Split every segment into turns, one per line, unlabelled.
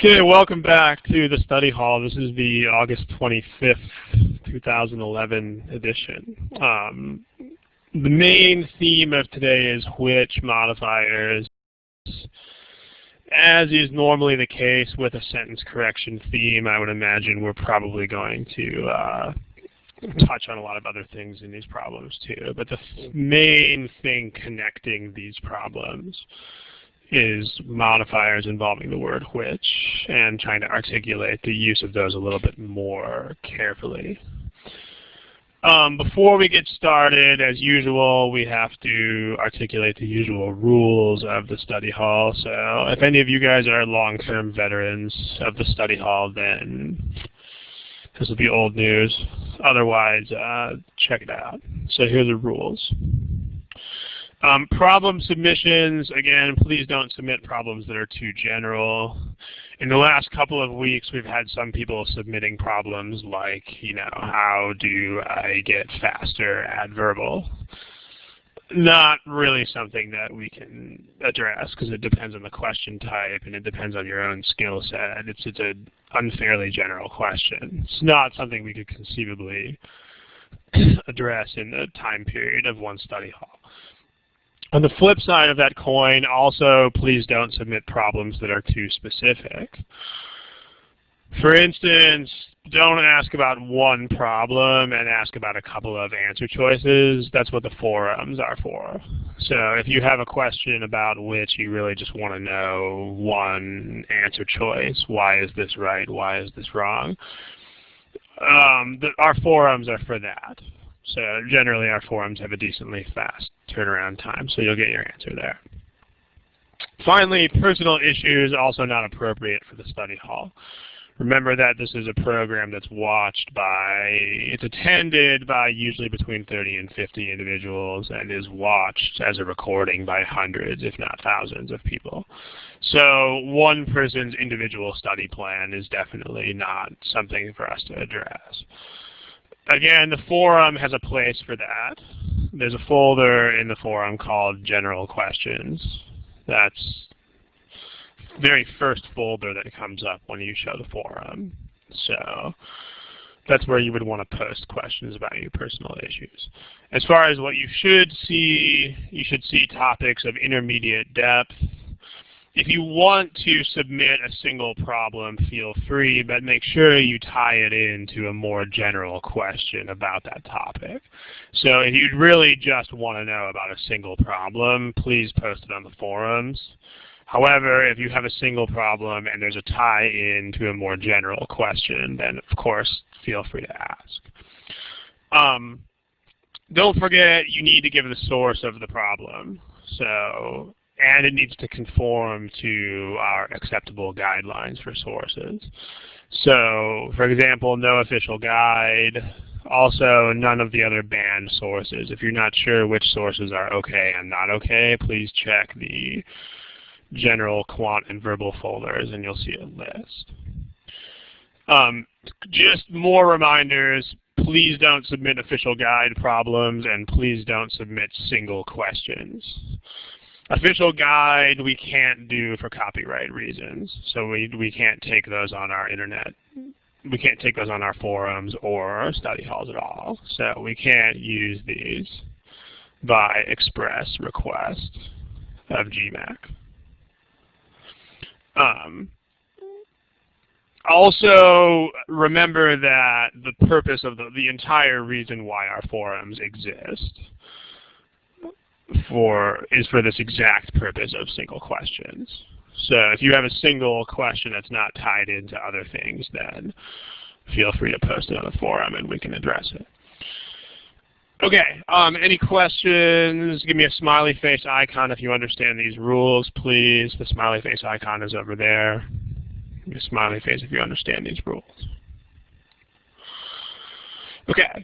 Okay, welcome back to the study hall. This is the August 25th, 2011 edition. The main theme of today is which modifiers. As is normally the case with a sentence correction theme, I would imagine we're probably going to touch on a lot of other things in these problems too. But the main thing connecting these problems is modifiers involving the word which, and trying to articulate the use of those a little bit more carefully. Before we get started, as usual, we have to articulate the usual rules of the study hall. So if any of you guys are long-term veterans of the study hall, then this will be old news. Otherwise, check it out. So here are the rules. Problem submissions, again, please don't submit problems that are too general. In the last couple of weeks, we've had some people submitting problems like, how do I get faster at verbal? Not really something that we can address because it depends on the question type and it depends on your own skill set. It's an unfairly general question. It's not something we could conceivably address in the time period of one study hall. On the flip side of that coin, also, please don't submit problems that are too specific. For instance, don't ask about one problem and ask about a couple of answer choices. That's what the forums are for. So if you have a question about which you really just want to know one answer choice, why is this right, why is this wrong, our forums are for that. So generally our forums have a decently fast turnaround time, so you'll get your answer there. Finally, personal issues also not appropriate for the study hall. Remember that this is a program that's it's attended by usually between 30 and 50 individuals and is watched as a recording by hundreds, if not thousands of people. So one person's individual study plan is definitely not something for us to address. Again, the forum has a place for that. There's a folder in the forum called General Questions. That's the very first folder that comes up when you show the forum. So that's where you would want to post questions about your personal issues. As far as what you should see topics of intermediate depth. If you want to submit a single problem, feel free, but make sure you tie it into a more general question about that topic. So if you really just want to know about a single problem, please post it on the forums. However, if you have a single problem and there's a tie-in to a more general question, then of course feel free to ask. Don't forget you need to give the source of the problem. And it needs to conform to our acceptable guidelines for sources. So, for example, no official guide. Also, none of the other banned sources. If you're not sure which sources are okay and not okay, please check the general quant and verbal folders and you'll see a list. Just more reminders. Please don't submit official guide problems and please don't submit single questions. Official guide we can't do for copyright reasons, so we can't take those on our internet. We can't take those on our forums or study halls at all. So we can't use these by express request of GMAC. Also, remember that the purpose of the entire reason why our forums exist is for this exact purpose of single questions. So if you have a single question that's not tied into other things, then feel free to post it on the forum and we can address it. Okay, any questions? Give me a smiley face icon if you understand these rules, please. The smiley face icon is over there. Give me a smiley face if you understand these rules. Okay.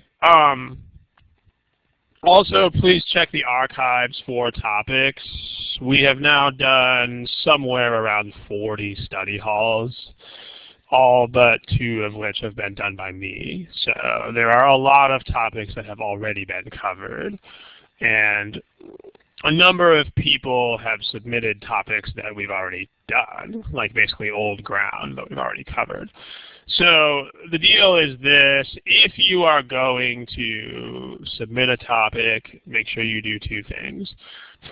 Also, please check the archives for topics. We have now done somewhere around 40 study halls, all but 2 of which have been done by me. So there are a lot of topics that have already been covered. And a number of people have submitted topics that we've already done, like basically old ground that we've already covered. So the deal is this: if you are going to submit a topic, make sure you do two things.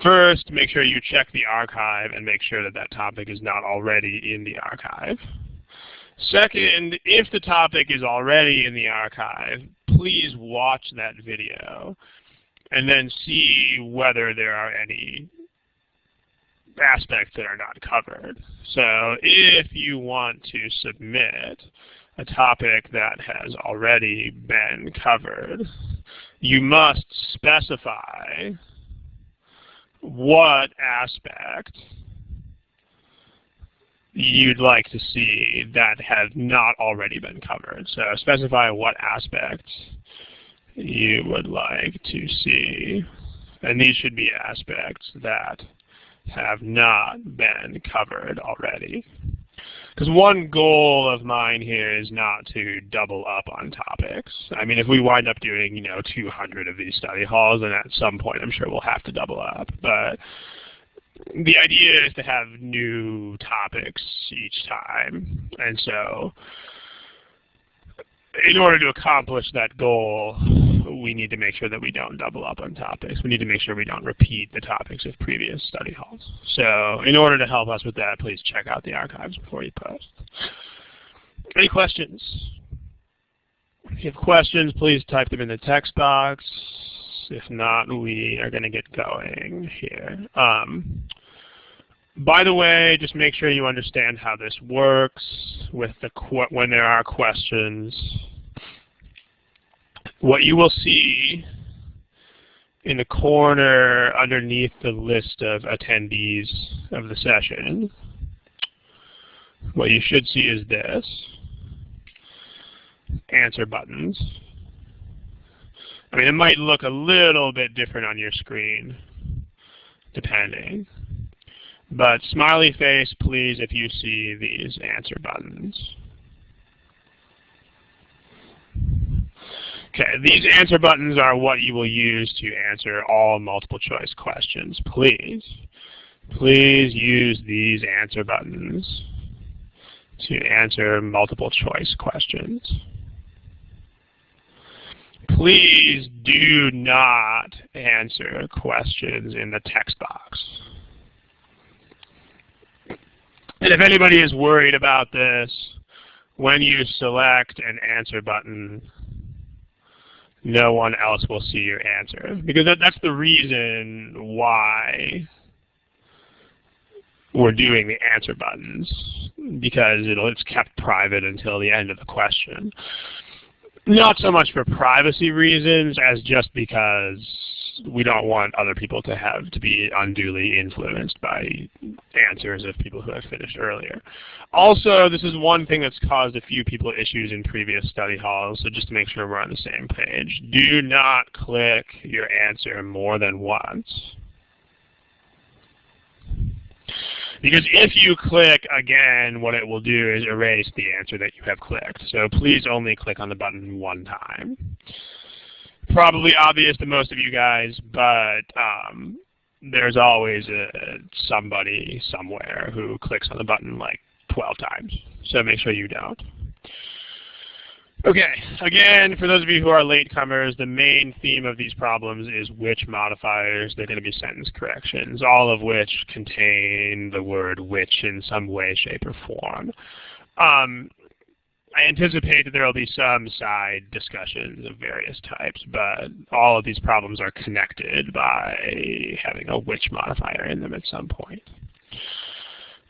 First, make sure you check the archive and make sure that that topic is not already in the archive. Second, if the topic is already in the archive, please watch that video and then see whether there are any aspects that are not covered. So if you want to submit a topic that has already been covered, you must specify what aspect you'd like to see that has not already been covered. So specify what aspects you would like to see, and these should be aspects that have not been covered already. Because one goal of mine here is not to double up on topics. I mean, if we wind up doing, 200 of these study halls, then at some point I'm sure we'll have to double up. But the idea is to have new topics each time. And so in order to accomplish that goal, we need to make sure that we don't double up on topics. We need to make sure we don't repeat the topics of previous study halls. So in order to help us with that, please check out the archives before you post. Any questions? If you have questions, please type them in the text box. If not, we are going to get going here. By the way, just make sure you understand how this works with when there are questions. What you will see in the corner underneath the list of attendees of the session, what you should see is this: answer buttons. I mean, it might look a little bit different on your screen, depending. But smiley face, please, if you see these answer buttons. Okay, these answer buttons are what you will use to answer all multiple choice questions. Please use these answer buttons to answer multiple choice questions. Please do not answer questions in the text box. And if anybody is worried about this, when you select an answer button, no one else will see your answer. Because that's the reason why we're doing the answer buttons, because it's kept private until the end of the question. Not so much for privacy reasons as just because we don't want other people to be unduly influenced by answers of people who have finished earlier. Also, this is one thing that's caused a few people issues in previous study halls, so just to make sure we're on the same page. Do not click your answer more than once. Because if you click again, what it will do is erase the answer that you have clicked. So please only click on the button one time. Probably obvious to most of you guys, but there's always somebody somewhere who clicks on the button like 12 times. So make sure you don't. Okay, again, for those of you who are latecomers, the main theme of these problems is which modifiers. They're going to be sentence corrections, all of which contain the word which in some way, shape, or form. I anticipate that there will be some side discussions of various types, but all of these problems are connected by having a which modifier in them at some point.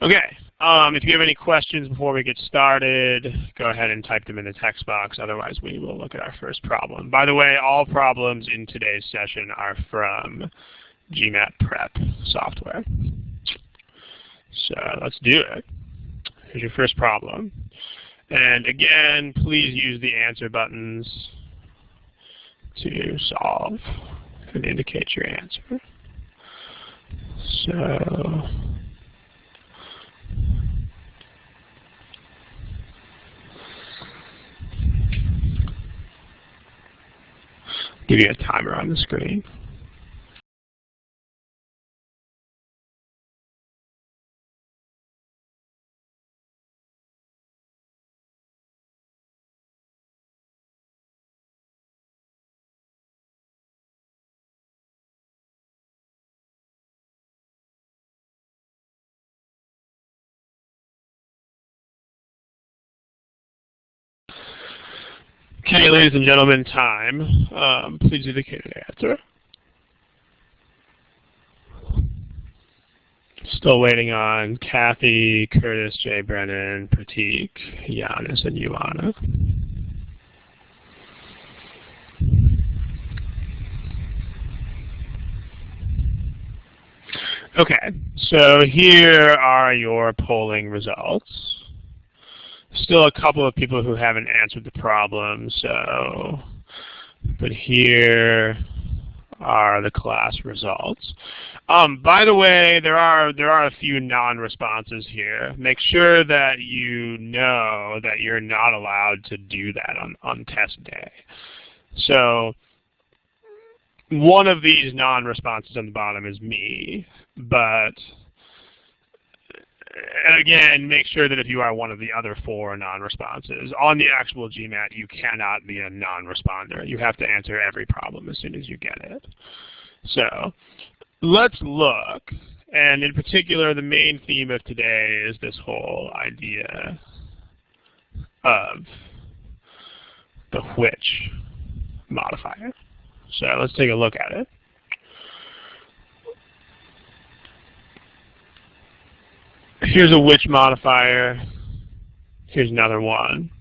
Okay, if you have any questions before we get started, go ahead and type them in the text box. Otherwise, we will look at our first problem. By the way, all problems in today's session are from GMAT Prep software. So let's do it. Here's your first problem. And again, please use the answer buttons to solve and indicate your answer. So give you a timer on the screen. Okay, ladies and gentlemen, time. Please indicate an answer. Still waiting on Kathy, Curtis, Jay Brennan, Pratik, Giannis, and Ioana. Okay, so here are your polling results. Still a couple of people who haven't answered the problem, but here are the class results. By the way, there are a few non-responses here. Make sure that you know that you're not allowed to do that on test day. So one of these non-responses on the bottom is me, but again, make sure that if you are one of the other 4 non-responses, on the actual GMAT, you cannot be a non-responder. You have to answer every problem as soon as you get it. So let's look, and in particular, the main theme of today is this whole idea of the which modifier. So let's take a look at it. Here's a which modifier. Here's another one.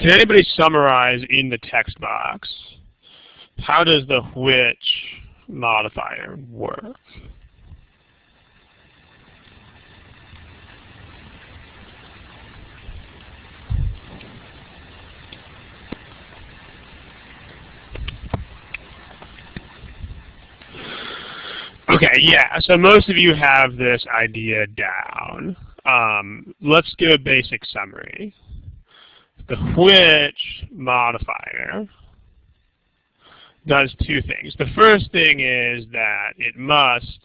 Can anybody summarize in the text box, how does the which modifier work? Okay, yeah, so most of you have this idea down. Let's give a basic summary. The which modifier does 2 things. The first thing is that it must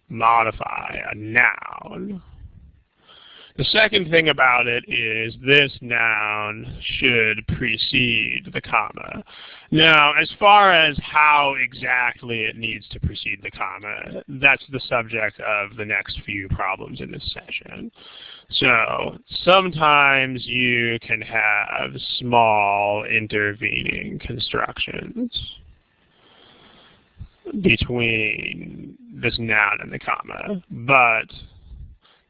modify a noun. The second thing about it is this noun should precede the comma. Now, as far as how exactly it needs to precede the comma, that's the subject of the next few problems in this session. So sometimes you can have small intervening constructions between this noun and the comma, but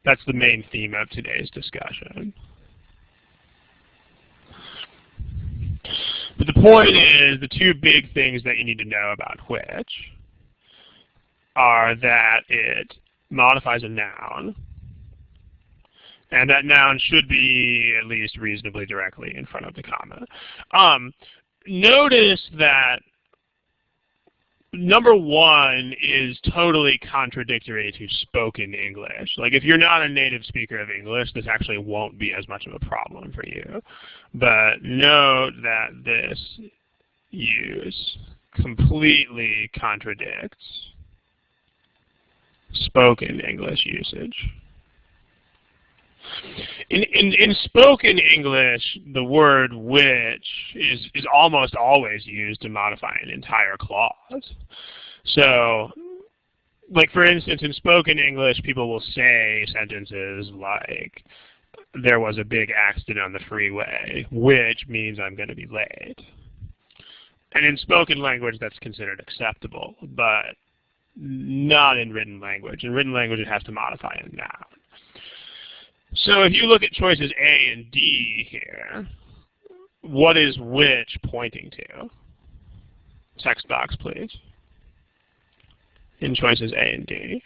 that's the main theme of today's discussion. But the point is, the 2 big things that you need to know about which are that it modifies a noun, and that noun should be at least reasonably directly in front of the comma. Notice that number 1 is totally contradictory to spoken English. Like, if you're not a native speaker of English, this actually won't be as much of a problem for you. But note that this use completely contradicts spoken English usage. In spoken English, the word which is almost always used to modify an entire clause. So, like for instance, in spoken English, people will say sentences like, there was a big accident on the freeway, which means I'm going to be late. And in spoken language, that's considered acceptable, but not in written language. In written language, it has to modify a noun. So if you look at choices A and D here, what is which pointing to? Text box, please. In choices A and D.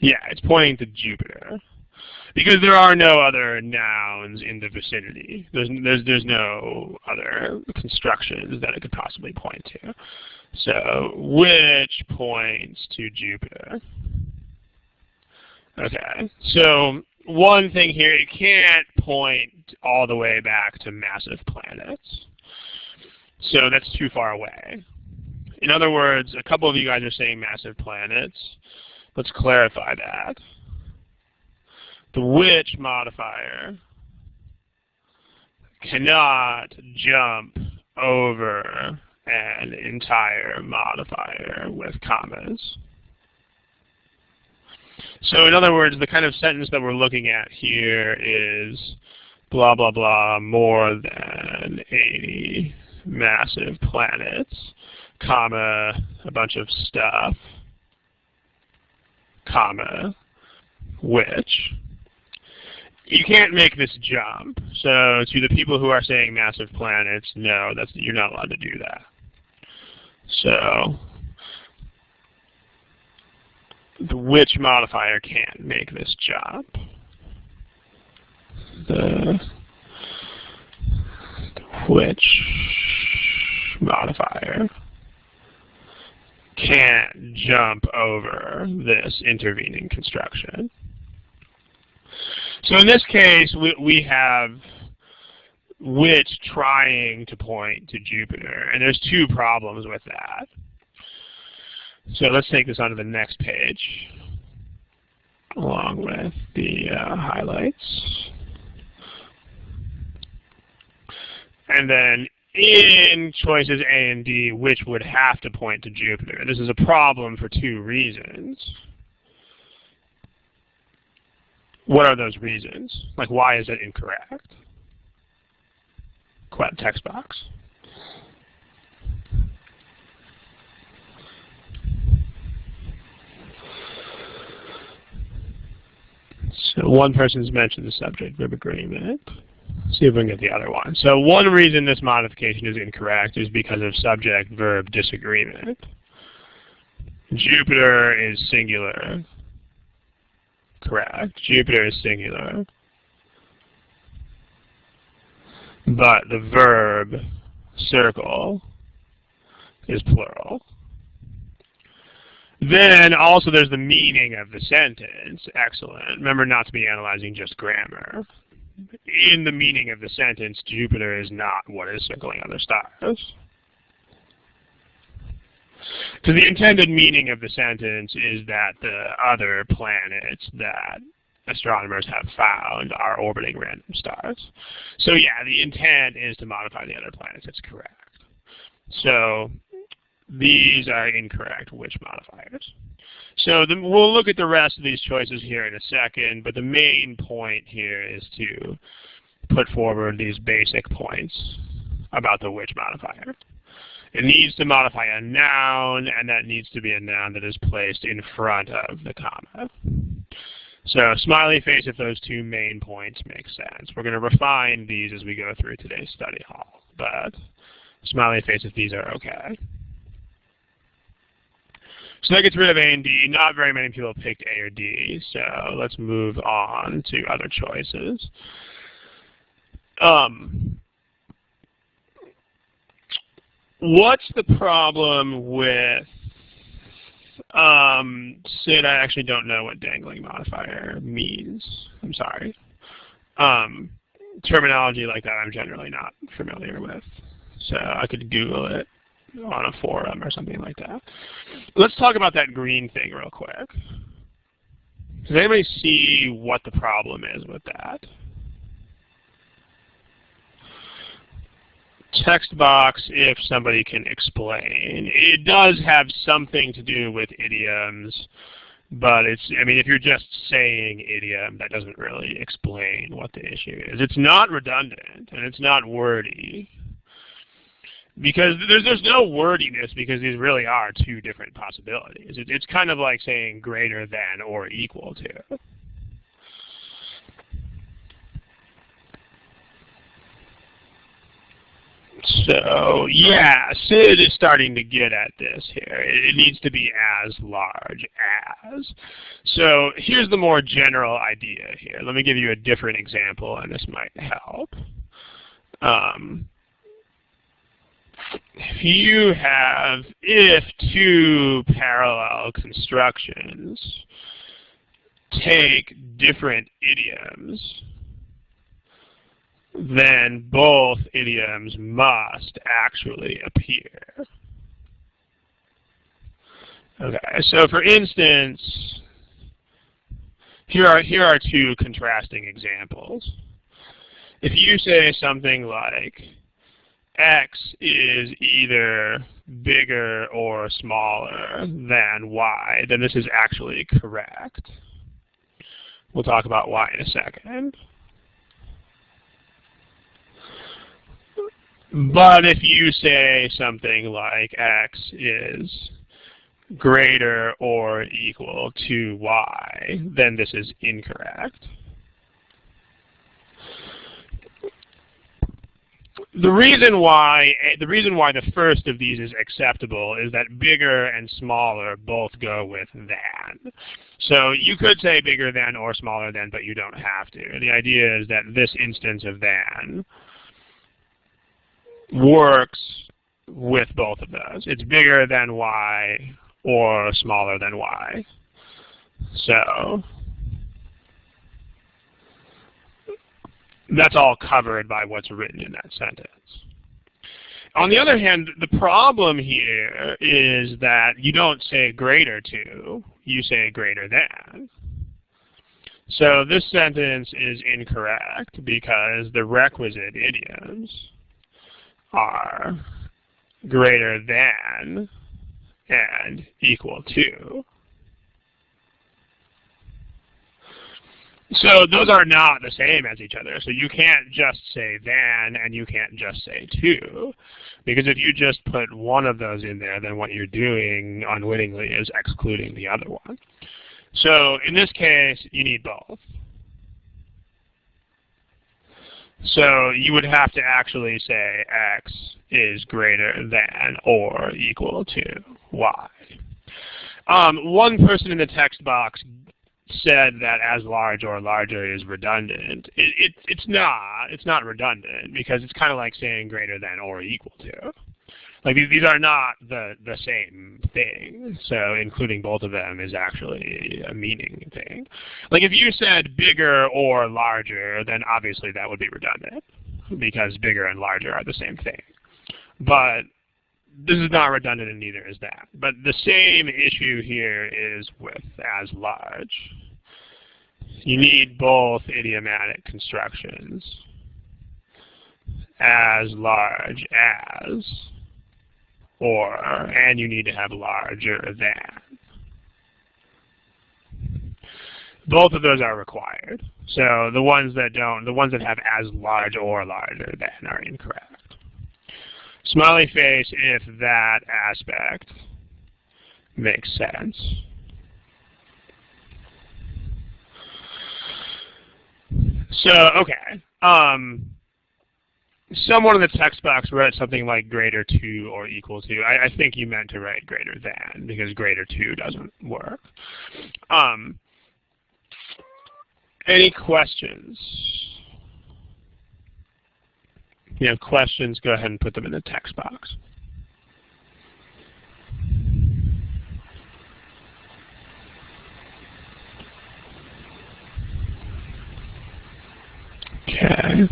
Yeah, it's pointing to Jupiter. Because there are no other nouns in the vicinity. There's no other constructions that it could possibly point to. So which points to Jupiter. Okay, so one thing here, it can't point all the way back to massive planets. So that's too far away. In other words, a couple of you guys are saying massive planets. Let's clarify that. The which modifier cannot jump over an entire modifier with commas. So in other words, the kind of sentence that we're looking at here is blah, blah, blah, more than 80 massive planets, comma, a bunch of stuff, comma, which. You can't make this jump. So to the people who are saying massive planets, no, you're not allowed to do that. So the which modifier can't make this jump. The which modifier can't jump over this intervening construction. So in this case, we have which trying to point to Jupiter, and there's two problems with that. So let's take this onto the next page, along with the highlights. And then in choices A and D, which would have to point to Jupiter. This is a problem for two reasons. What are those reasons? Like, why is it incorrect? Text box. So one person's mentioned the subject verb agreement. Let's see if we can get the other one. So one reason this modification is incorrect is because of subject verb disagreement. Jupiter is singular. Correct. Jupiter is singular. But the verb circle is plural. Then also there's the meaning of the sentence. Excellent. Remember not to be analyzing just grammar. In the meaning of the sentence, Jupiter is not what is circling other stars. So the intended meaning of the sentence is that the other planets that astronomers have found are orbiting random stars. So yeah, the intent is to modify the other planets. That's correct. So these are incorrect which modifiers. So we'll look at the rest of these choices here in a second, but the main point here is to put forward these basic points about the which modifier. It needs to modify a noun, and that needs to be a noun that is placed in front of the comma. So smiley face if those two main points make sense. We're going to refine these as we go through today's study hall, but smiley face if these are okay. So that gets rid of A and D. Not very many people picked A or D, so let's move on to other choices. What's the problem with, Sid, I actually don't know what dangling modifier means. I'm sorry. Terminology like that I'm generally not familiar with. So I could Google it on a forum or something like that. Let's talk about that green thing real quick. Does anybody see what the problem is with that? Text box if somebody can explain. It does have something to do with idioms, but if you're just saying idiom, that doesn't really explain what the issue is. It's not redundant, and it's not wordy. Because there's no wordiness, because these really are two different possibilities. It's kind of like saying greater than or equal to. So, yeah, Sid is starting to get at this here. It needs to be as large as. So here's the more general idea here. Let me give you a different example, and this might help. If two parallel constructions take different idioms, then both idioms must actually appear. Okay, so for instance, here are two contrasting examples. If you say something like, X is either bigger or smaller than Y, then this is actually correct. We'll talk about why in a second. But if you say something like x is greater or equal to y, then this is incorrect. The reason why the first of these is acceptable is that bigger and smaller both go with than. So you could say bigger than or smaller than, but you don't have to. The idea is that this instance of than works with both of those. It's bigger than y or smaller than y. So that's all covered by what's written in that sentence. On the other hand, the problem here is that you don't say greater to, you say greater than. So this sentence is incorrect because the requisite idioms are greater than and equal to. So those are not the same as each other. So you can't just say than and you can't just say to. Because if you just put one of those in there, then what you're doing unwittingly is excluding the other one. So in this case, you need both. So you would have to actually say x is greater than or equal to y. One person in the text box said that as large or larger is redundant. It's not redundant because it's kind of like saying greater than or equal to. Like these are not the same thing. So including both of them is actually a meaning thing. Like if you said bigger or larger, then obviously that would be redundant because bigger and larger are the same thing. But this is not redundant and neither is that. But the same issue here is with as large. You need both idiomatic constructions. As large as, and you need to have larger than. Both of those are required. So the ones that have as large or larger than are incorrect. Smiley face if that aspect makes sense. So, okay. Someone in the text box wrote something like greater to or equal to. I think you meant to write greater than because greater to doesn't work. Any questions? If you have questions, go ahead and put them in the text box. Okay.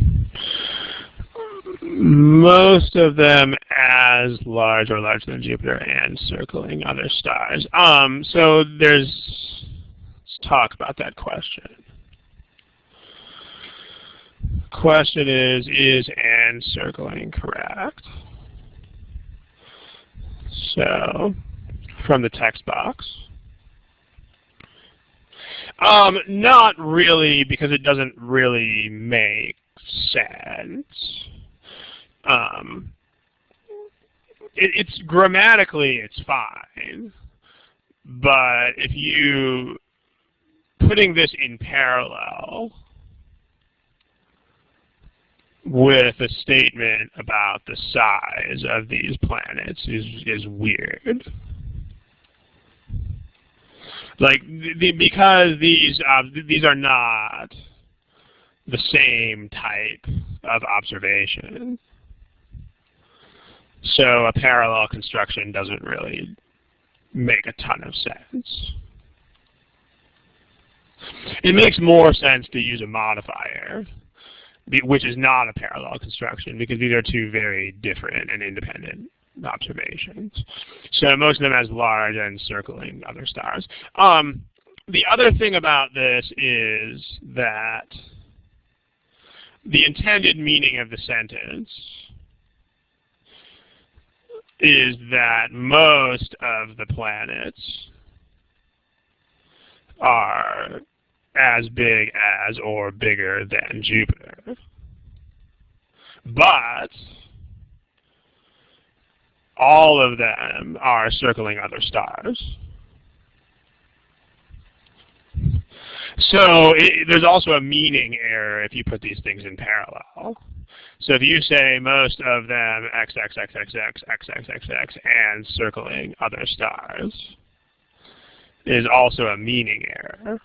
Most of them as large or larger than Jupiter and circling other stars. So let's talk about that question. Question is and circling correct? So, from the text box. Not really, because it doesn't really make sense. It's grammatically, it's fine. But if you, putting this in parallel with a statement about the size of these planets is weird. Like because these are not the same type of observation, so a parallel construction doesn't really make a ton of sense. It makes more sense to use a modifier, which is not a parallel construction, because these are two very different and independent observations. So most of them as large and circling other stars. The other thing about this is that the intended meaning of the sentence is that most of the planets are as big as or bigger than Jupiter. But all of them are circling other stars. So there's also a meaning error if you put these things in parallel. So if you say most of them x, x, x, x, x, x, x, x, x, and circling other stars is also a meaning error.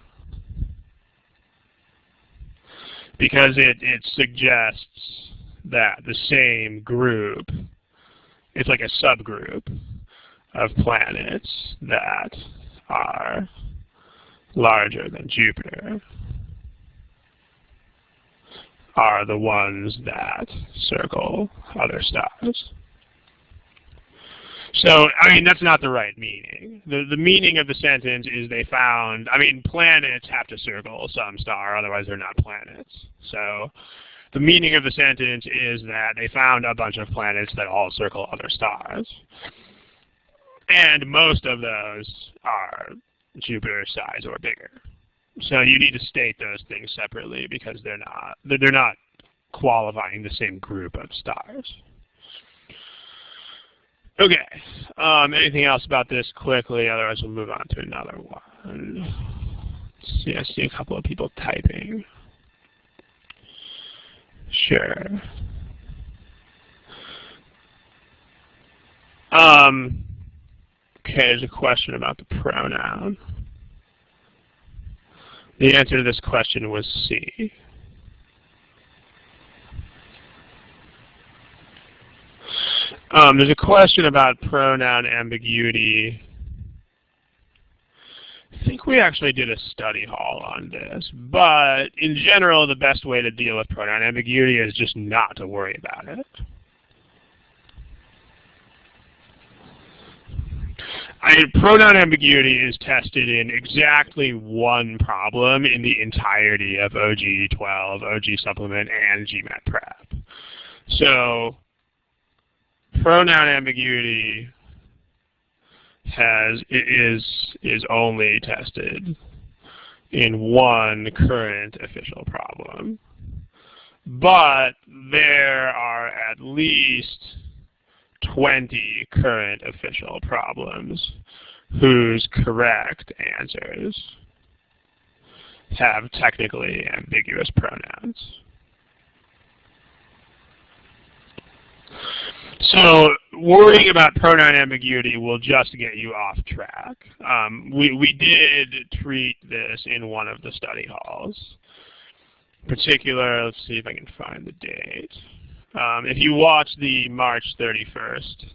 Because it suggests that the same group, it's like a subgroup of planets that are larger than Jupiter are the ones that circle other stars. So, I mean, that's not the right meaning. The meaning of the sentence is they found, I mean, planets have to circle some star, otherwise they're not planets. So, the meaning of the sentence is that they found a bunch of planets that all circle other stars. And most of those are Jupiter size or bigger. So you need to state those things separately because they're not qualifying the same group of stars. Okay. Anything else about this quickly? Otherwise, we'll move on to another one. Let's see, I see a couple of people typing. Sure. Okay, there's a question about the pronoun. The answer to this question was C. There's a question about pronoun ambiguity. I think we actually did a study hall on this, but in general, the best way to deal with pronoun ambiguity is just not to worry about it. Pronoun ambiguity is tested in exactly one problem in the entirety of OG12, OG Supplement, and GMAT Prep. So, pronoun ambiguity is only tested in one current official problem. But there are at least 20 current official problems whose correct answers have technically ambiguous pronouns. So worrying about pronoun ambiguity will just get you off track. We did treat this in one of the study halls. In particular, let's see if I can find the date. If you watch the March 31st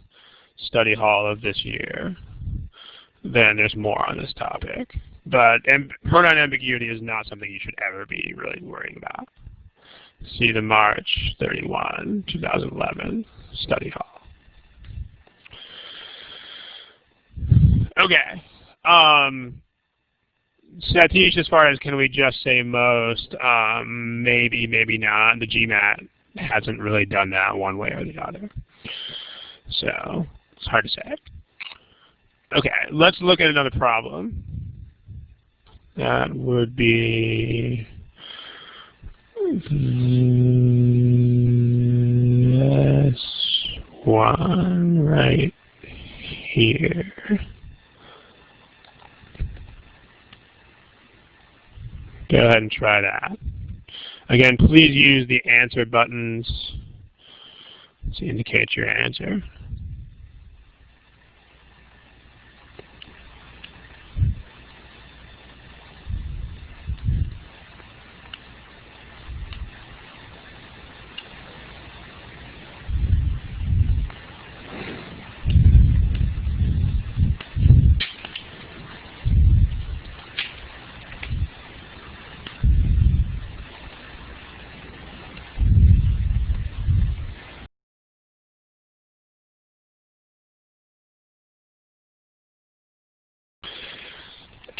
study hall of this year, then there's more on this topic. But pronoun ambiguity is not something you should ever be really worrying about. See the March 31, 2011 study hall. Okay. Satish, as far as can we just say most, maybe, maybe not. The GMAT hasn't really done that one way or the other. So it's hard to say. Okay, let's look at another problem. That would be this one right here. Go ahead and try that. Again, please use the answer buttons to indicate your answer.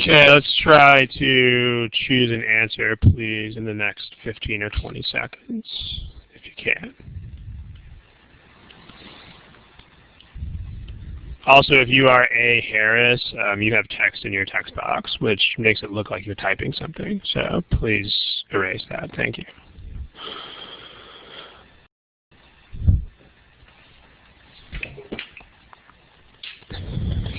Okay, let's try to choose an answer, please, in the next 15 or 20 seconds, if you can. Also, if you are A. Harris, you have text in your text box, which makes it look like you're typing something. So please erase that. Thank you.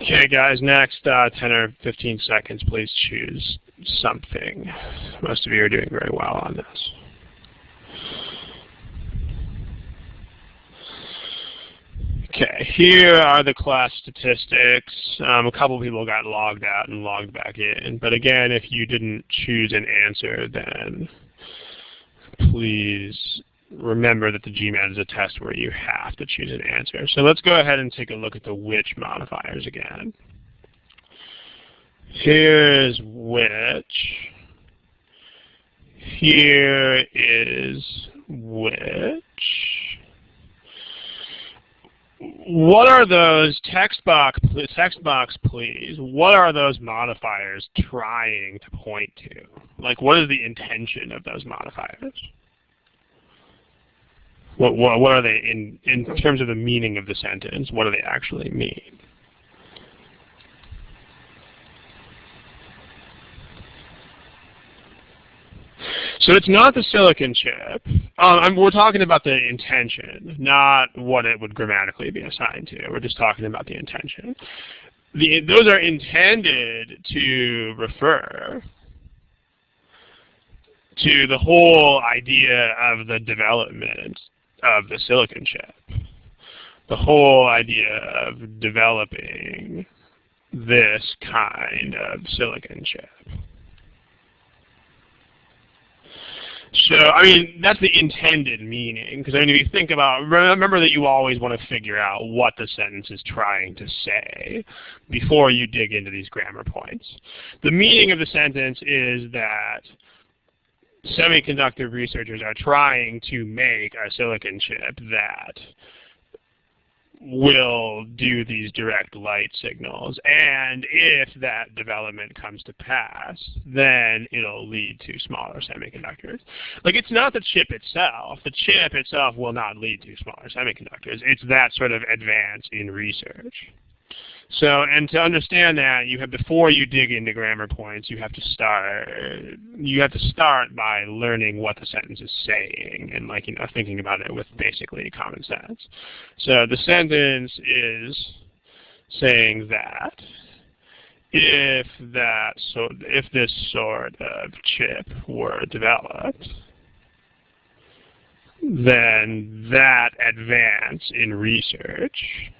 Okay, guys, next 10 or 15 seconds, please choose something. Most of you are doing very well on this. Okay, here are the class statistics. A couple people got logged out and logged back in. But again, if you didn't choose an answer, then please remember that the GMAT is a test where you have to choose an answer. So let's go ahead and take a look at the which modifiers again. Here's which. Here is which. What are those, text box please, what are those modifiers trying to point to? Like, what is the intention of those modifiers? What are they, in terms of the meaning of the sentence, what do they actually mean? So it's not the silicon chip. We're talking about the intention, not what it would grammatically be assigned to. We're just talking about the intention. Those are intended to refer to the whole idea of the development of the silicon chip. The whole idea of developing this kind of silicon chip. So, I mean, that's the intended meaning, because I mean, if you think about, remember that you always want to figure out what the sentence is trying to say before you dig into these grammar points. The meaning of the sentence is that semiconductor researchers are trying to make a silicon chip that will do these direct light signals, and if that development comes to pass, then it'll lead to smaller semiconductors. Like, it's not the chip itself. The chip itself will not lead to smaller semiconductors. It's that sort of advance in research. So, and to understand that, you have, before you dig into grammar points, you have to start by learning what the sentence is saying and, like, you know, thinking about it with basically common sense. So the sentence is saying that if this sort of chip were developed, then that advance in research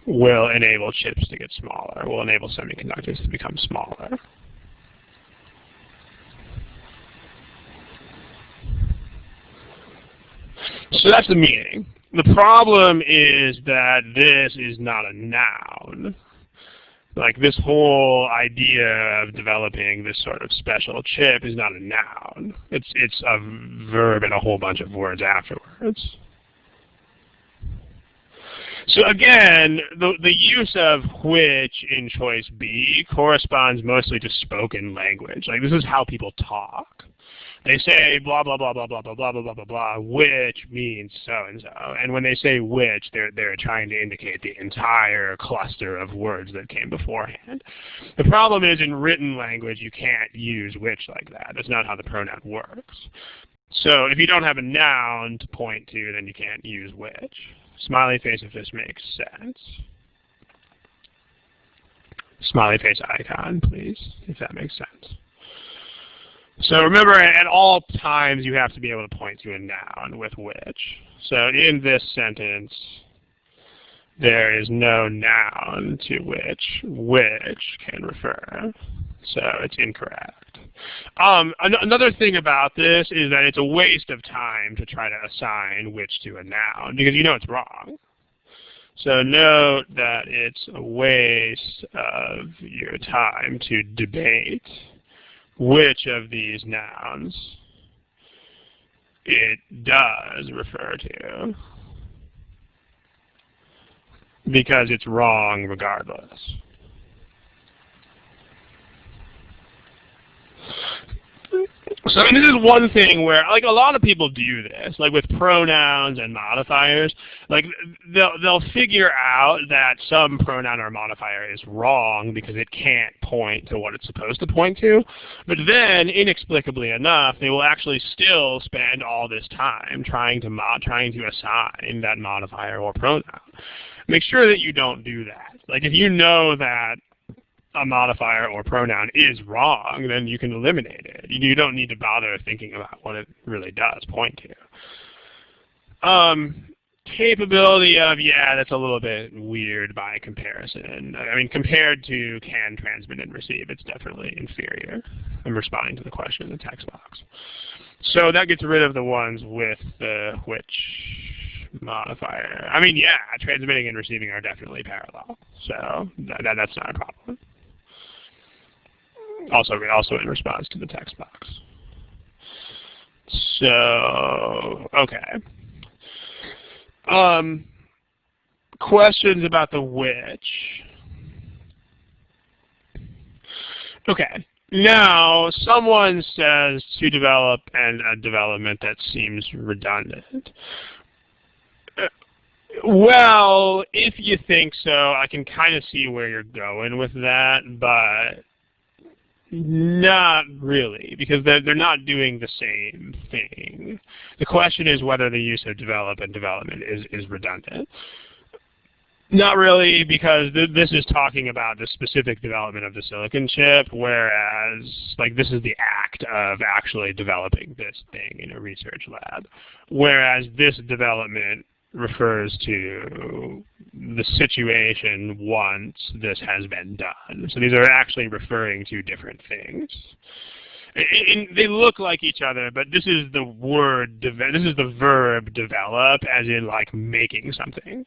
will enable chips to get smaller, will enable semiconductors to become smaller. So that's the meaning. The problem is that this is not a noun. Like, this whole idea of developing this sort of special chip is not a noun. It's a verb and a whole bunch of words afterwards. So again, the use of which in choice B corresponds mostly to spoken language. Like, this is how people talk. They say blah blah blah blah blah blah blah blah blah blah blah, which means so and so. And when they say which, they're trying to indicate the entire cluster of words that came beforehand. The problem is, in written language, you can't use which like that. That's not how the pronoun works. So if you don't have a noun to point to, then you can't use which. Smiley face if this makes sense. Smiley face icon, please, if that makes sense. So remember, at all times, you have to be able to point to a noun with which. So in this sentence, there is no noun to which can refer. So it's incorrect. Another thing about this is that it's a waste of time to try to assign which to a noun, because you know it's wrong. So note that it's a waste of your time to debate which of these nouns it does refer to, because it's wrong regardless. So this is one thing where, like, a lot of people do this, like with pronouns and modifiers. Like, they'll figure out that some pronoun or modifier is wrong because it can't point to what it's supposed to point to. But then, inexplicably enough, they will actually still spend all this time trying to assign that modifier or pronoun. make sure that you don't do that. Like if you know that a modifier or pronoun is wrong, then you can eliminate it. You don't need to bother thinking about what it really does point to. Capability of, yeah, that's a little bit weird by comparison. I mean, compared to can transmit and receive, it's definitely inferior. I'm responding to the question in the text box. So that gets rid of the ones with the which modifier. I mean, yeah, transmitting and receiving are definitely parallel. So that's not a problem. Also in response to the text box. So, okay. Questions about the which. Okay. Now, someone says to develop and a development that seems redundant. Well, if you think so, I can kind of see where you're going with that, but not really, because they're not doing the same thing. The question is whether the use of develop and development is redundant. Not really, because this is talking about the specific development of the silicon chip, whereas like this is the act of actually developing this thing in a research lab, whereas this development refers to the situation once this has been done. So these are actually referring to different things. And they look like each other, but this is the word, this is the verb develop, as in like making something.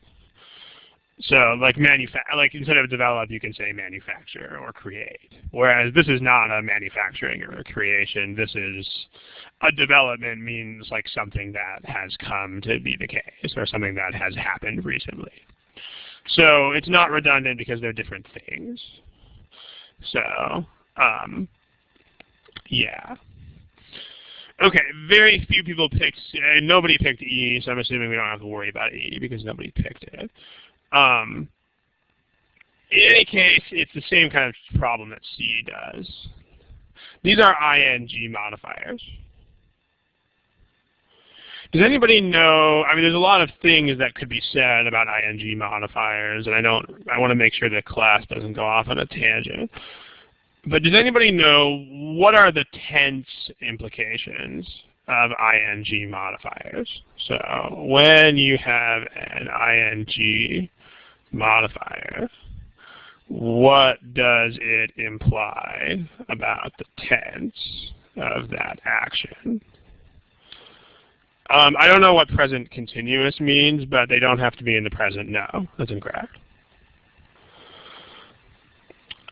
So like instead of develop, you can say manufacture or create. Whereas this is not a manufacturing or a creation. This is a development means like something that has come to be the case or something that has happened recently. So it's not redundant because they're different things. So, yeah. Okay, very few people picked, nobody picked E, so I'm assuming we don't have to worry about E because nobody picked it. In any case, it's the same kind of problem that C does. These are ing modifiers. Does anybody know, I mean, there's a lot of things that could be said about ing modifiers, and I want to make sure the class doesn't go off on a tangent. But does anybody know what are the tense implications of ing modifiers? So when you have an ing modifier, what does it imply about the tense of that action? I don't know what present continuous means, but they don't have to be in the present. No, that's incorrect.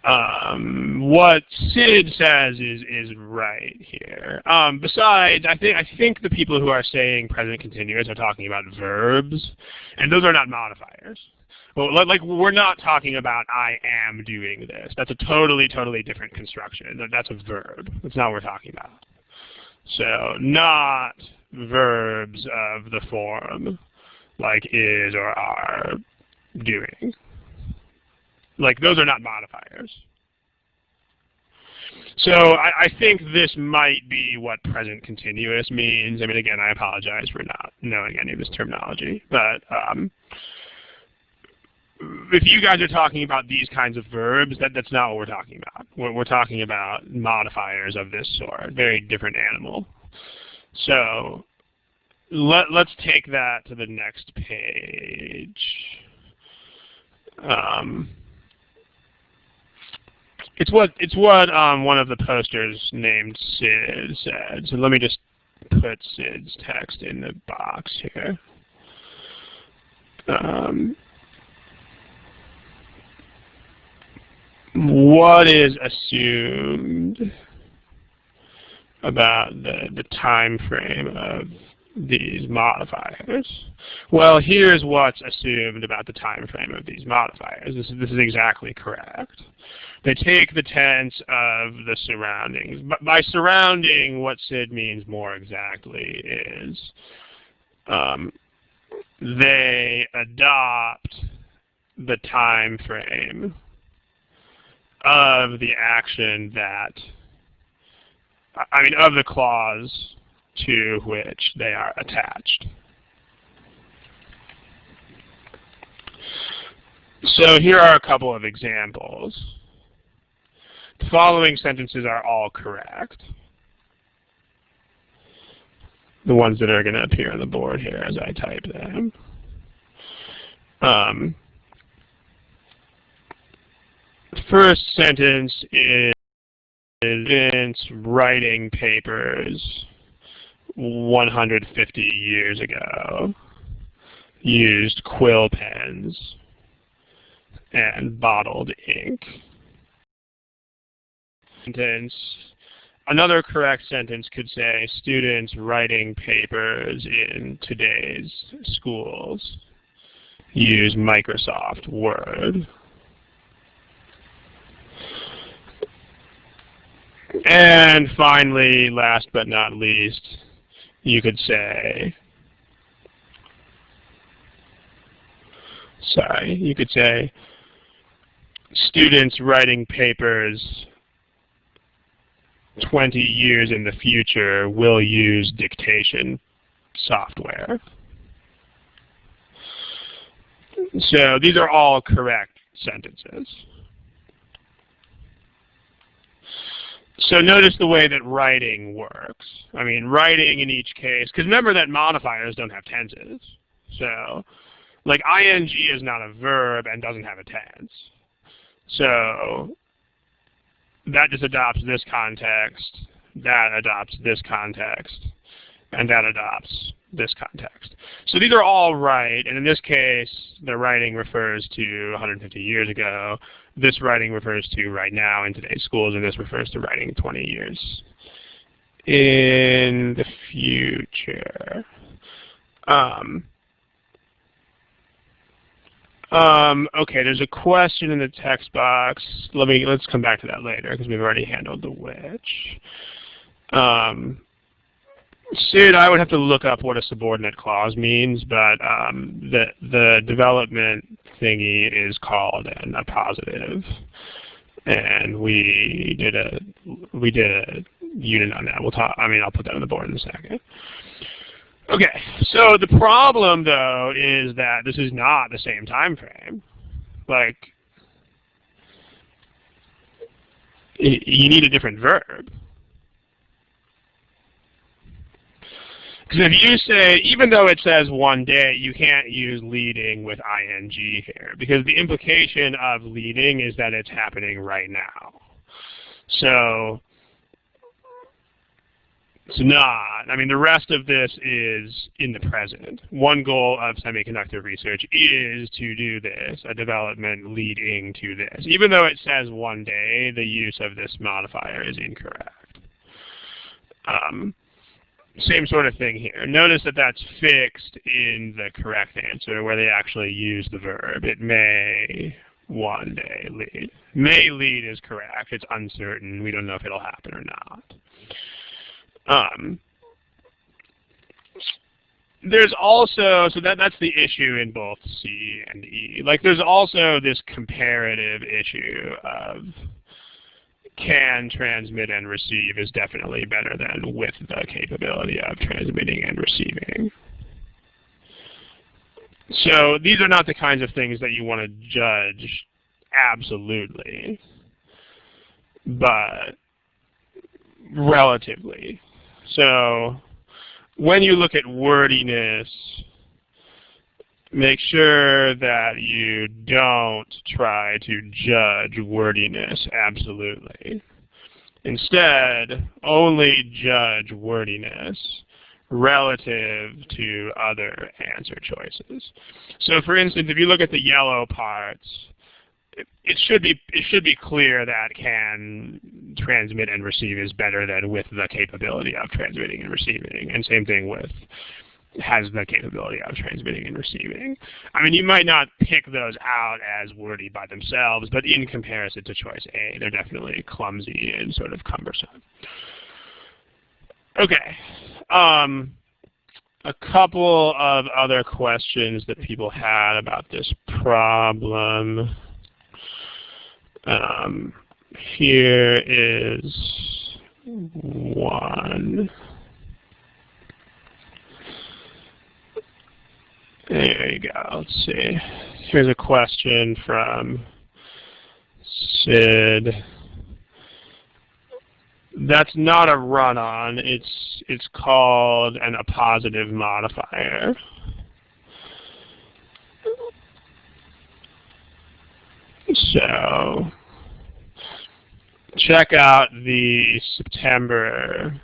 What Sid says is right here. Besides, I think the people who are saying present continuous are talking about verbs, and those are not modifiers. Well, like we're not talking about I am doing this. That's a totally different construction. That's a verb. That's not what we're talking about. So not verbs of the form like is or are doing. Like those are not modifiers. So I think this might be what present continuous means. I mean, again, I apologize for not knowing any of this terminology, but if you guys are talking about these kinds of verbs, that's not what we're talking about. We're talking about modifiers of this sort, very different animal. So let's take that to the next page. It's what one of the posters named Sid said. So let me just put Sid's text in the box here. What is assumed about the time frame of these modifiers? Well, here's what's assumed about the time frame of these modifiers. This is exactly correct. They take the tense of the surroundings. But by surrounding, what Sid means more exactly is they adopt the time frame of the action that, I mean, of the clause to which they are attached. So here are a couple of examples. The following sentences are all correct. The ones that are going to appear on the board here as I type them. First sentence is students writing papers 150 years ago used quill pens and bottled ink. Another correct sentence could say students writing papers in today's schools use Microsoft Word. And finally, last but not least, you could say, students writing papers 20 years in the future will use dictation software. So these are all correct sentences. So notice the way that writing works. I mean, writing in each case, because remember that modifiers don't have tenses. So, like ing is not a verb and doesn't have a tense. So that just adopts this context, that adopts this context, and that adopts this context. So these are all right, and in this case, the writing refers to 150 years ago. This writing refers to right now in today's schools, and this refers to writing 20 years in the future. Okay, there's a question in the text box. Let's come back to that later because we've already handled the which. Sid, I would have to look up what a subordinate clause means, but the development thingy is called an appositive, and we did a unit on that. We'll talk. I mean, I'll put that on the board in a second. Okay, so the problem though is that this is not the same time frame. Like, you need a different verb. Because if you say, even though it says one day, you can't use leading with ing here, because the implication of leading is that it's happening right now. So it's not. I mean, the rest of this is in the present. One goal of semiconductor research is to do this, a development leading to this. Even though it says one day, the use of this modifier is incorrect. Same sort of thing here. Notice that that's fixed in the correct answer where they actually use the verb. It may one day lead. May lead is correct. It's uncertain. We don't know if it'll happen or not. There's also, so that's the issue in both C and E. Like there's also this comparative issue of can transmit and receive is definitely better than with the capability of transmitting and receiving. So these are not the kinds of things that you want to judge absolutely, but relatively. So when you look at wordiness, make sure that you don't try to judge wordiness absolutely. Instead, only judge wordiness relative to other answer choices. So for instance, if you look at the yellow parts, it should be clear that can transmit and receive is better than with the capability of transmitting and receiving. And same thing with has the capability of transmitting and receiving. I mean, you might not pick those out as wordy by themselves, but in comparison to choice A, they're definitely clumsy and sort of cumbersome. Okay. A couple of other questions that people had about this problem. Here is one. There you go. Let's see. Here's a question from Sid. That's not a run-on. It's called an appositive modifier. So check out the September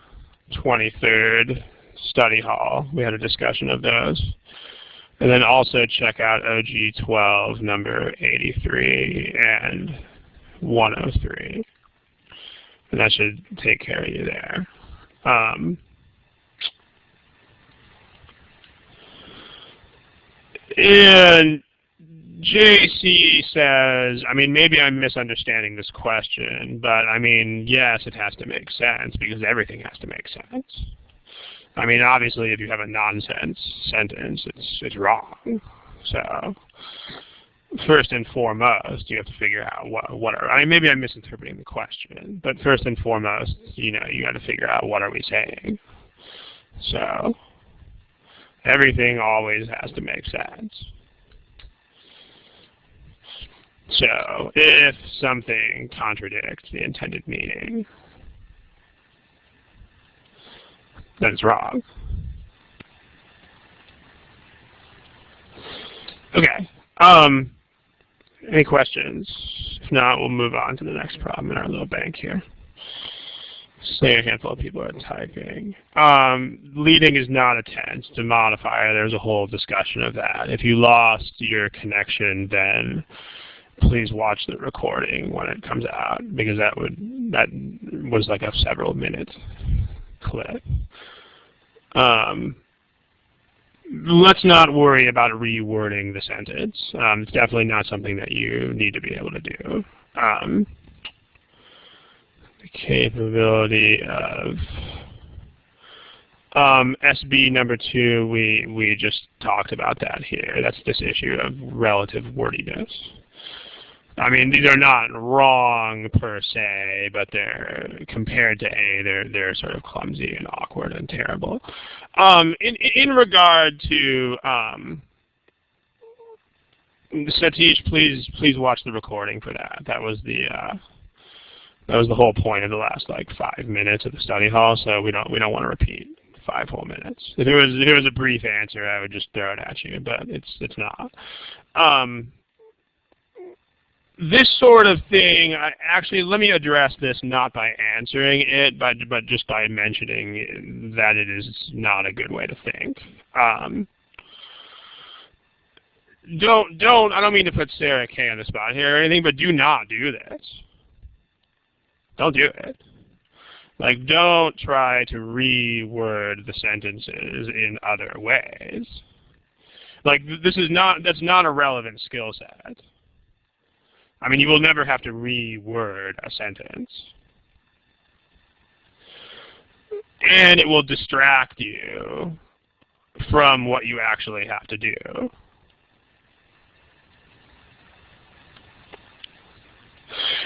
23rd study hall. We had a discussion of those. And then also check out OG 12, number 83 and 103. And that should take care of you there. And JC says, I mean, maybe I'm misunderstanding this question, but I mean, yes, it has to make sense because everything has to make sense. I mean, obviously, if you have a nonsense sentence, it's wrong. So, first and foremost, you have to figure out what are, I mean, maybe I'm misinterpreting the question, but first and foremost, you know, you got to figure out what are we saying. So, everything always has to make sense. So, if something contradicts the intended meaning, then it's wrong. Okay. Any questions? If not, we'll move on to the next problem in our little bank here. Say a handful of people are typing. Leading is not a tense, it's a modifier. There's a whole discussion of that. If you lost your connection, then please watch the recording when it comes out, because that was like a several minute clip. Let's not worry about rewording the sentence. It's definitely not something that you need to be able to do. The capability of SB number 2, we just talked about that here. That's this issue of relative wordiness. I mean, these are not wrong per se, but they're compared to A, they're sort of clumsy and awkward and terrible. In regard to Satish, please watch the recording for that. That was the whole point of the last like 5 minutes of the study hall. So we don't want to repeat 5 whole minutes. If it was a brief answer, I would just throw it at you, but it's not. This sort of thing, actually, let me address this not by answering it, but just by mentioning that it is not a good way to think. I don't mean to put Sarah K on the spot here or anything, but do not do this. Don't do it. Like, don't try to reword the sentences in other ways. Like, that's not a relevant skill set. I mean, you will never have to reword a sentence. And it will distract you from what you actually have to do.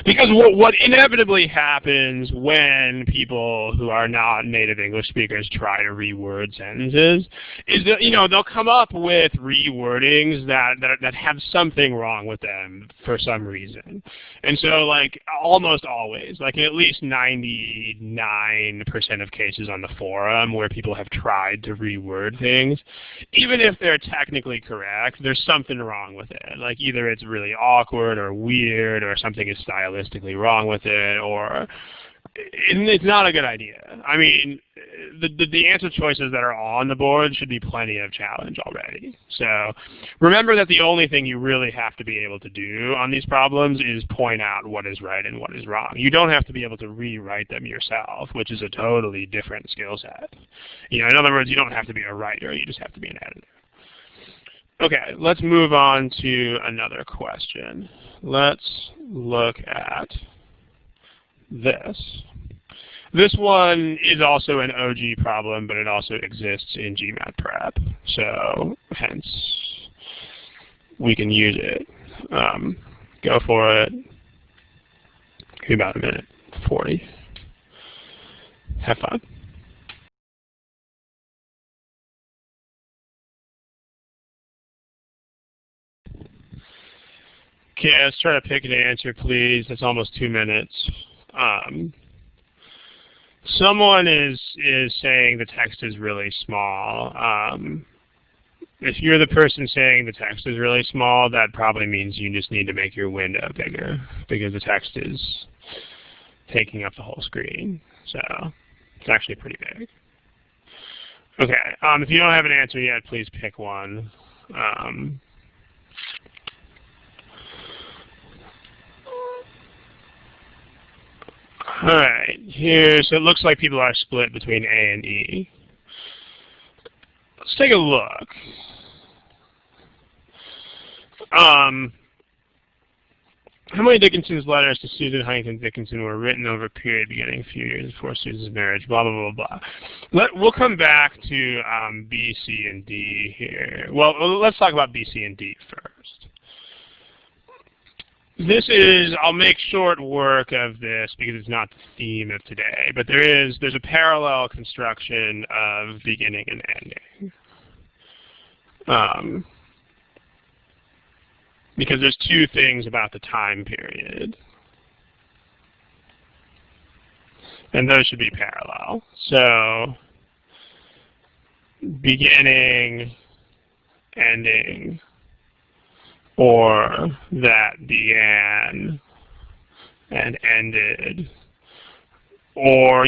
Because what inevitably happens when people who are not native English speakers try to reword sentences is that, you know, they'll come up with rewordings that have something wrong with them for some reason. And so, like, almost always, like in at least 99% of cases on the forum where people have tried to reword things, even if they're technically correct, there's something wrong with it. Like, either it's really awkward or weird or something is stylistically wrong with it, or it's not a good idea. I mean, the answer choices that are on the board should be plenty of challenge already. So remember that the only thing you really have to be able to do on these problems is point out what is right and what is wrong. You don't have to be able to rewrite them yourself, which is a totally different skill set. You know, in other words, you don't have to be a writer, you just have to be an editor. Okay, let's move on to another question. Let's look at this. This one is also an OG problem, but it also exists in GMAT prep. So hence, we can use it. Go for it. Give me about a minute, 40. Have fun. Okay, let's try to pick an answer, please. That's almost 2 minutes. Someone is saying the text is really small. If you're the person saying the text is really small, that probably means you just need to make your window bigger because the text is taking up the whole screen. So it's actually pretty big. Okay, if you don't have an answer yet, please pick one. All right, so it looks like people are split between A and E. Let's take a look. How many Dickinson's letters to Susan Huntington Dickinson were written over a period beginning a few years before Susan's marriage? Blah, blah, blah, blah. We'll come back to B, C, and D here. Well, let's talk about B, C, and D first. I'll make short work of this because it's not the theme of today, but there's a parallel construction of beginning and ending. Because there's two things about the time period. And those should be parallel. So, beginning, ending, or that began and ended, or,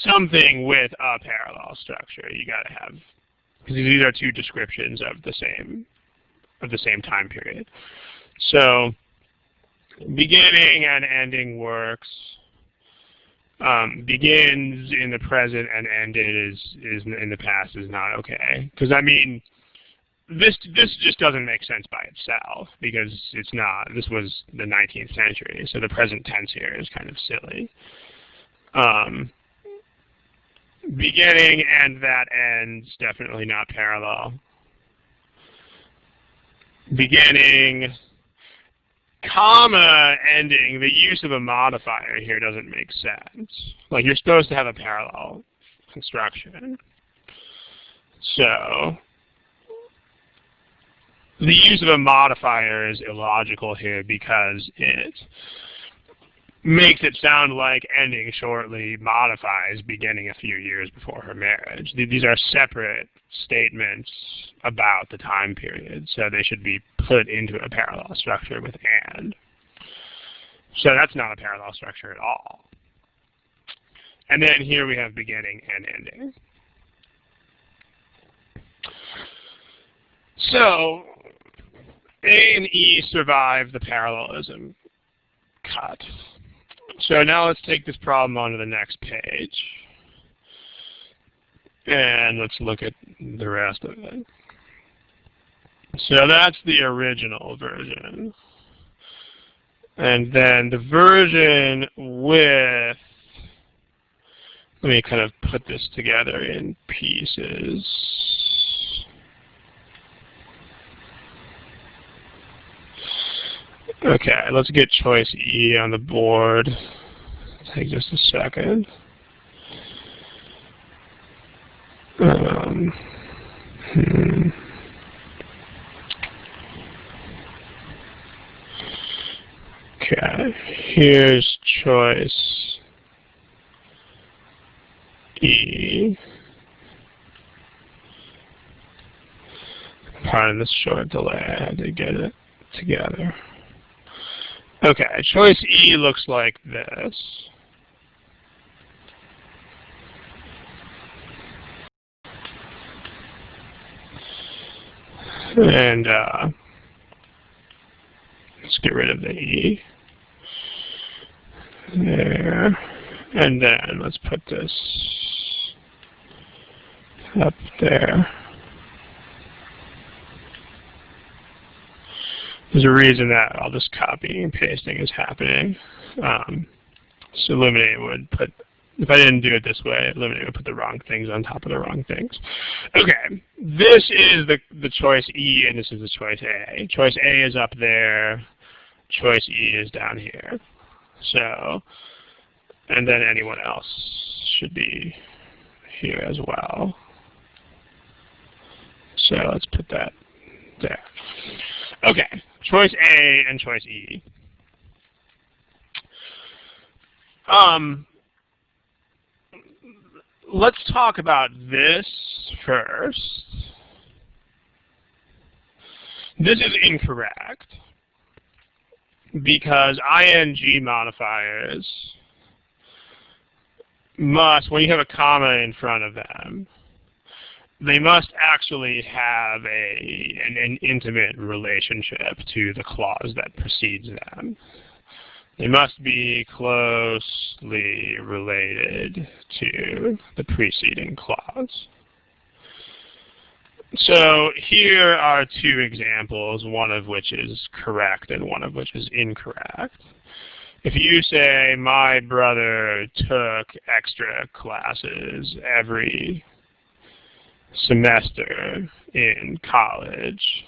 something with a parallel structure you gotta have. Because these are two descriptions of the same time period. So, beginning and ending works. Begins in the present and ended is in the past is not okay. Because this just doesn't make sense by itself because it's not. This was the 19th century, so the present tense here is kind of silly. Beginning and that ends definitely not parallel. Beginning, comma, ending, the use of a modifier here doesn't make sense. Like, you're supposed to have a parallel construction. So, the use of a modifier is illogical here because it makes it sound like ending shortly modifies beginning a few years before her marriage. These are separate statements about the time period, so they should be put into a parallel structure with and. So that's not a parallel structure at all. And then here we have beginning and ending. So A and E survive the parallelism cut. So now let's take this problem onto the next page. And let's look at the rest of it. So that's the original version. And then the version with, let me kind of put this together in pieces. Okay, let's get choice E on the board. Take just a second. Okay, here's choice E. Pardon this short delay, I had to get it together. Okay, choice E looks like this. And let's get rid of the E. There. And then let's put this up there. There's a reason that all this copying and pasting is happening. So Eliminate would put, if I didn't do it this way, Eliminate would put the wrong things on top of the wrong things. Okay, this is the choice E, and this is the choice A. Choice A is up there. Choice E is down here. So, and then anyone else should be here as well. So let's put that there. Okay, choice A and choice E. Let's talk about this first. This is incorrect because ing modifiers must, when you have a comma in front of them, they must actually have an intimate relationship to the clause that precedes them. They must be closely related to the preceding clause. So here are two examples, one of which is correct and one of which is incorrect. If you say, my brother took extra classes every semester in college,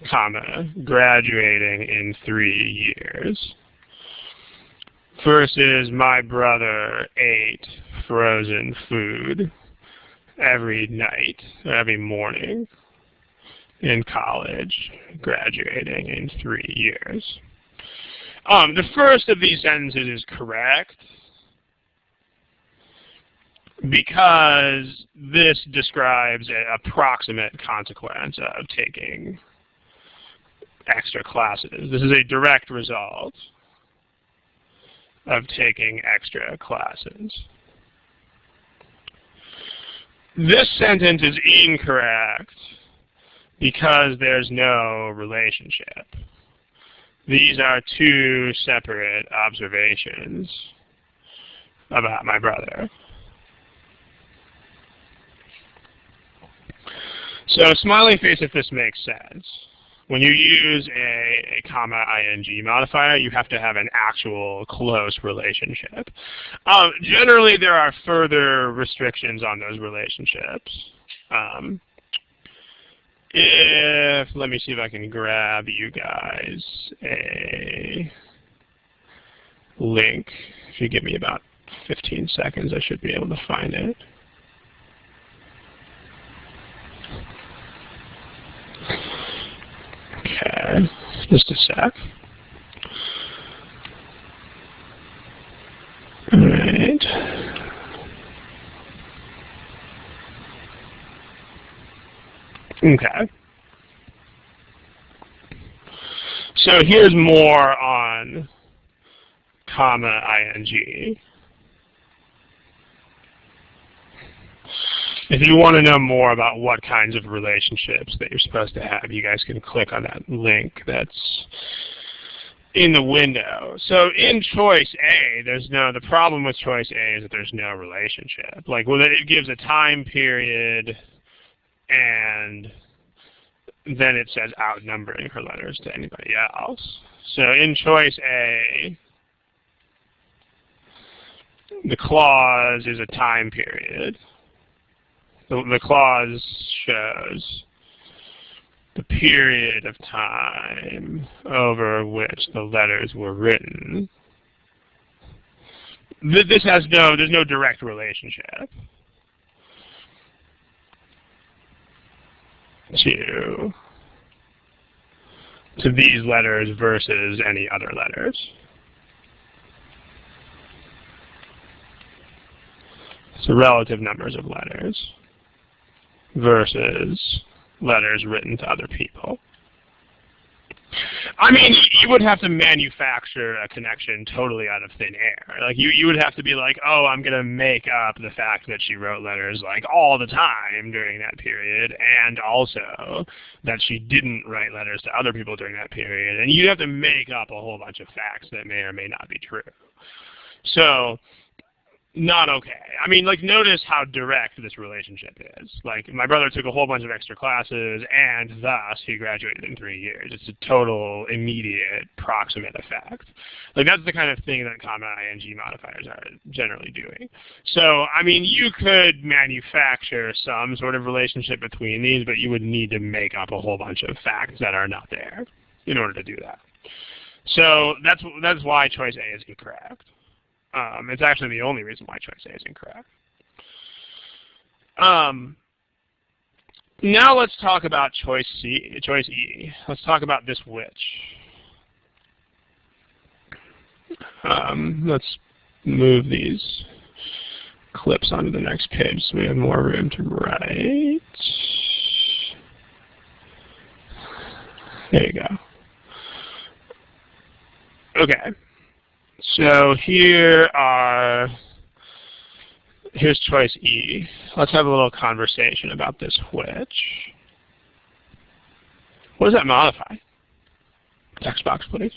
comma, graduating in 3 years, versus my brother ate frozen food every night, every morning in college, graduating in 3 years. The first of these sentences is correct because this describes an approximate consequence of taking extra classes. This is a direct result of taking extra classes. This sentence is incorrect because there's no relationship. These are two separate observations about my brother. So smiley face if this makes sense. When you use a comma ing modifier, you have to have an actual close relationship. Generally, there are further restrictions on those relationships. Let me see if I can grab you guys a link. If you give me about 15 seconds, I should be able to find it. Okay, just a sec. All right. Okay. So here's more on comma ing. If you want to know more about what kinds of relationships that you're supposed to have, you guys can click on that link that's in the window. So in choice A, the problem with choice A is that there's no relationship. Like, well, it gives a time period and then it says outnumbering her letters to anybody else. So in choice A, the clause is a time period. The clause shows the period of time over which the letters were written. There's no direct relationship to these letters versus any other letters. So relative numbers of letters versus letters written to other people. I mean, you would have to manufacture a connection totally out of thin air. Like, you would have to be like, oh, I'm going to make up the fact that she wrote letters, like, all the time during that period, and also that she didn't write letters to other people during that period. And you'd have to make up a whole bunch of facts that may or may not be true. So, not okay. I mean, like, notice how direct this relationship is. Like, my brother took a whole bunch of extra classes, and thus he graduated in 3 years. It's a total, immediate, proximate effect. Like, that's the kind of thing that comma ing modifiers are generally doing. So, I mean, you could manufacture some sort of relationship between these, but you would need to make up a whole bunch of facts that are not there in order to do that. So that's why choice A is incorrect. It's actually the only reason why choice A is incorrect. Now let's talk about choice E. Let's talk about this which. Let's move these clips onto the next page so we have more room to write. There you go. Okay. So here's choice E. Let's have a little conversation about this which. What does that modify? Text box, please.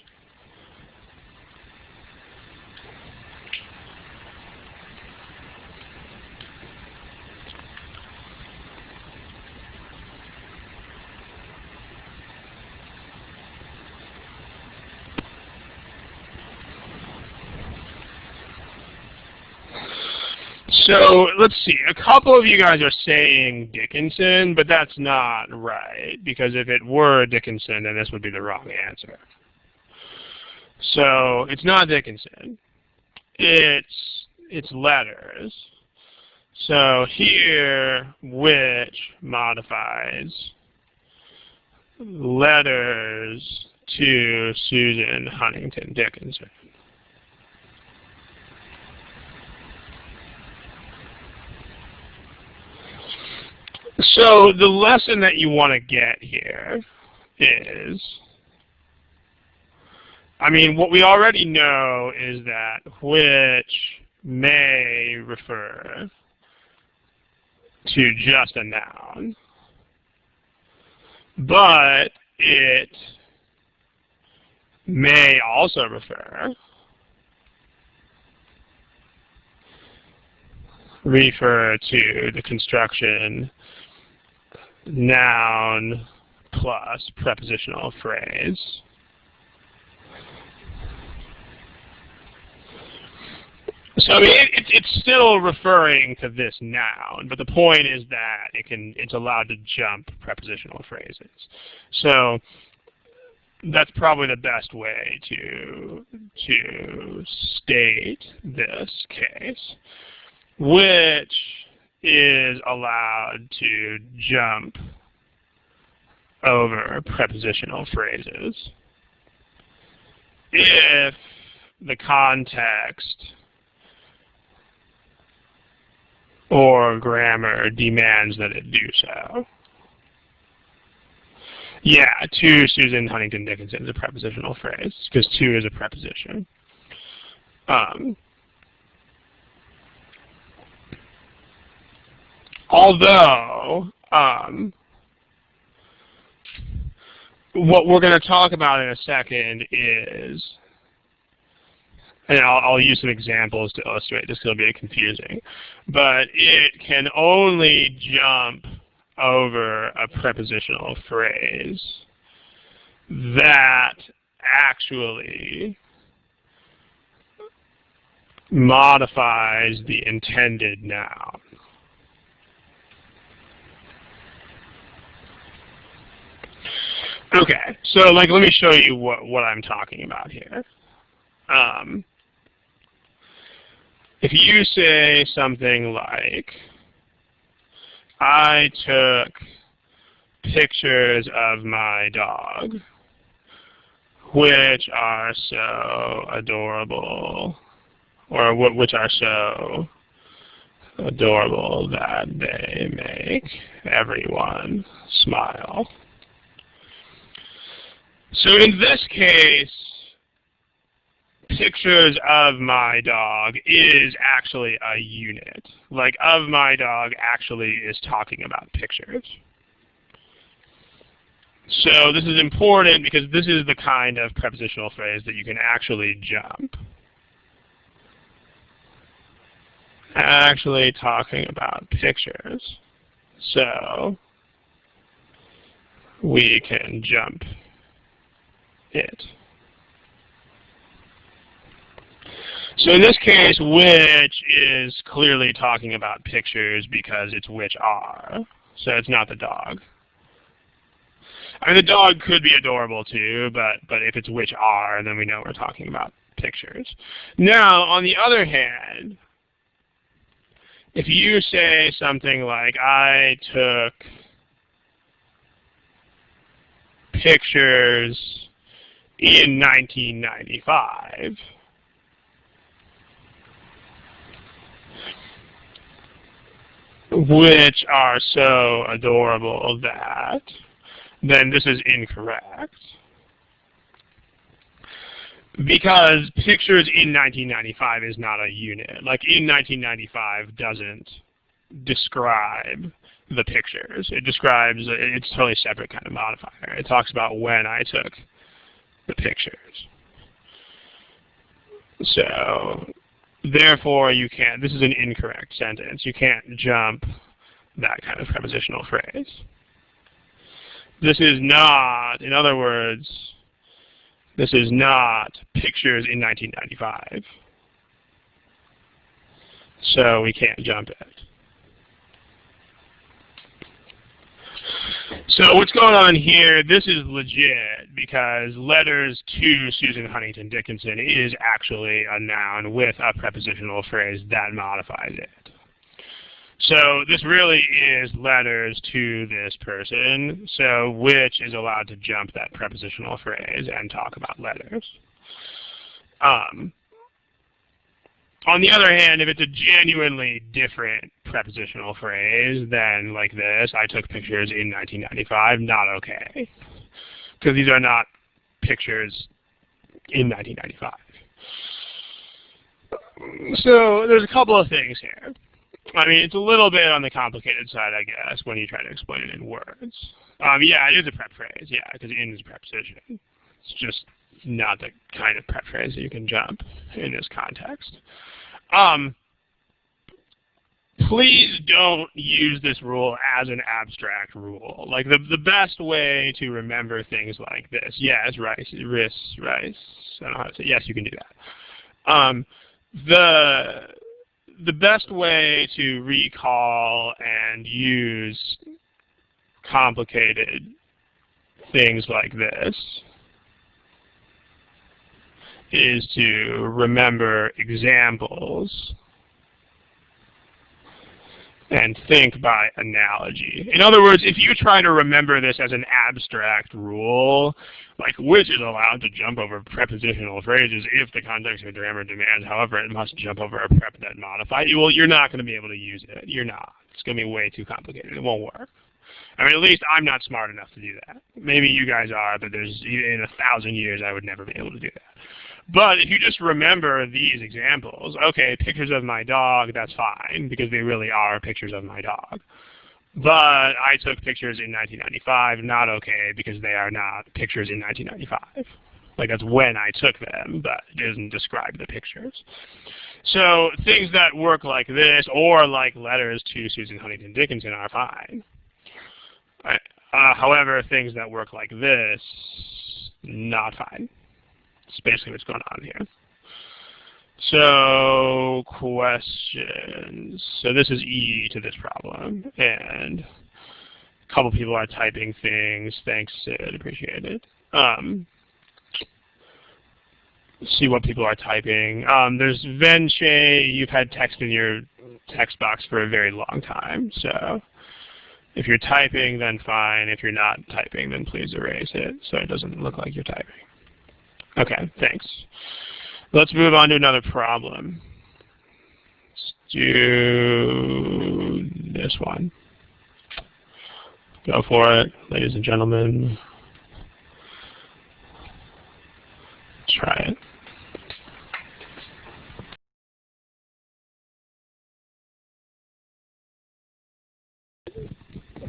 So let's see. A couple of you guys are saying Dickinson, but that's not right, because if it were Dickinson, then this would be the wrong answer. So it's not Dickinson. It's letters. So here, which modifies letters to Susan Huntington Dickinson. So the lesson that you want to get here is, I mean, what we already know is that which may refer to just a noun, but it may also refer to the construction noun plus prepositional phrase. So I mean, it's still referring to this noun, but the point is that it's allowed to jump prepositional phrases. So that's probably the best way to state this case, which is allowed to jump over prepositional phrases if the context or grammar demands that it do so. Yeah, to Susan Huntington Dickinson is a prepositional phrase, because to is a preposition. Although, what we're going to talk about in a second is, and I'll use some examples to illustrate this because it'll be confusing, but it can only jump over a prepositional phrase that actually modifies the intended noun. Okay, so let me show you what I'm talking about here. If you say something like, I took pictures of my dog, which are so adorable, or which are so adorable that they make everyone smile. So in this case, pictures of my dog is actually a unit. Like, of my dog actually is talking about pictures. So this is important because this is the kind of prepositional phrase that you can actually jump. Actually talking about pictures. So we can jump it. So in this case, which is clearly talking about pictures because it's which are. So it's not the dog. I mean, the dog could be adorable too, but if it's which are, then we know we're talking about pictures. Now, on the other hand, if you say something like, I took pictures in 1995 which are so adorable that, then this is incorrect. Because pictures in 1995 is not a unit. Like, in 1995 doesn't describe the pictures. It describes, it's a totally separate kind of modifier. It talks about when I took the pictures. So, therefore, you can't, this is an incorrect sentence. You can't jump that kind of prepositional phrase. This is not, in other words, this is not pictures in 1995. So we can't jump it. So what's going on here, this is legit because letters to Susan Huntington Dickinson is actually a noun with a prepositional phrase that modifies it. So this really is letters to this person, so which is allowed to jump that prepositional phrase and talk about letters. On the other hand, if it's a genuinely different prepositional phrase, then like this, I took pictures in 1995, not okay. Because these are not pictures in 1995. So there's a couple of things here. I mean, it's a little bit on the complicated side, I guess, when you try to explain it in words. Yeah, it is a prep phrase, yeah, because in is a preposition. It's just not the kind of prep phrase that you can jump in this context. Please don't use this rule as an abstract rule. Like, the best way to remember things like this, yes, rice, I don't know how to say, yes, you can do that. The best way to recall and use complicated things like this is to remember examples and think by analogy. In other words, if you try to remember this as an abstract rule, like which is allowed to jump over prepositional phrases if the context of the grammar demands, however, it must jump over a prep that modifies, well, you're not going to be able to use it. You're not. It's going to be way too complicated. It won't work. I mean, at least I'm not smart enough to do that. Maybe you guys are, but in 1,000 years, I would never be able to do that. But if you just remember these examples, okay, pictures of my dog, that's fine, because they really are pictures of my dog. But I took pictures in 1995, not okay, because they are not pictures in 1995. Like, that's when I took them, but it doesn't describe the pictures. So things that work like this, or like letters to Susan Huntington Dickinson, are fine. However, things that work like this, not fine. That's basically what's going on here. So, questions. So this is E to this problem. And a couple people are typing things. Thanks, Sid. Appreciate it. Let's see what people are typing. There's Venche. You've had text in your text box for a very long time. So if you're typing, then fine. If you're not typing, then please erase it so it doesn't look like you're typing. Okay, thanks. Let's move on to another problem. Let's do this one. Go for it, ladies and gentlemen. Let's try it.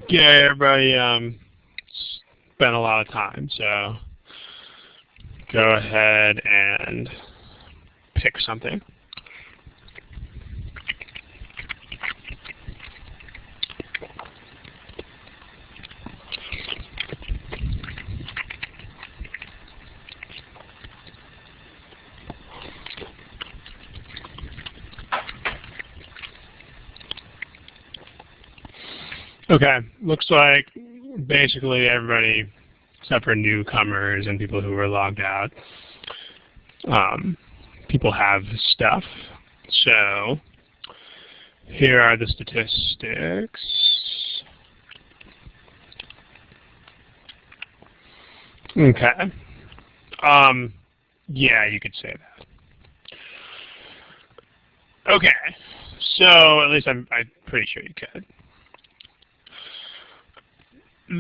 Yeah, everybody spent a lot of time, so go ahead and pick something. Okay, looks like basically everybody, except for newcomers and people who were logged out, people have stuff. So here are the statistics. Okay. Yeah, you could say that. Okay. So at least I'm pretty sure you could.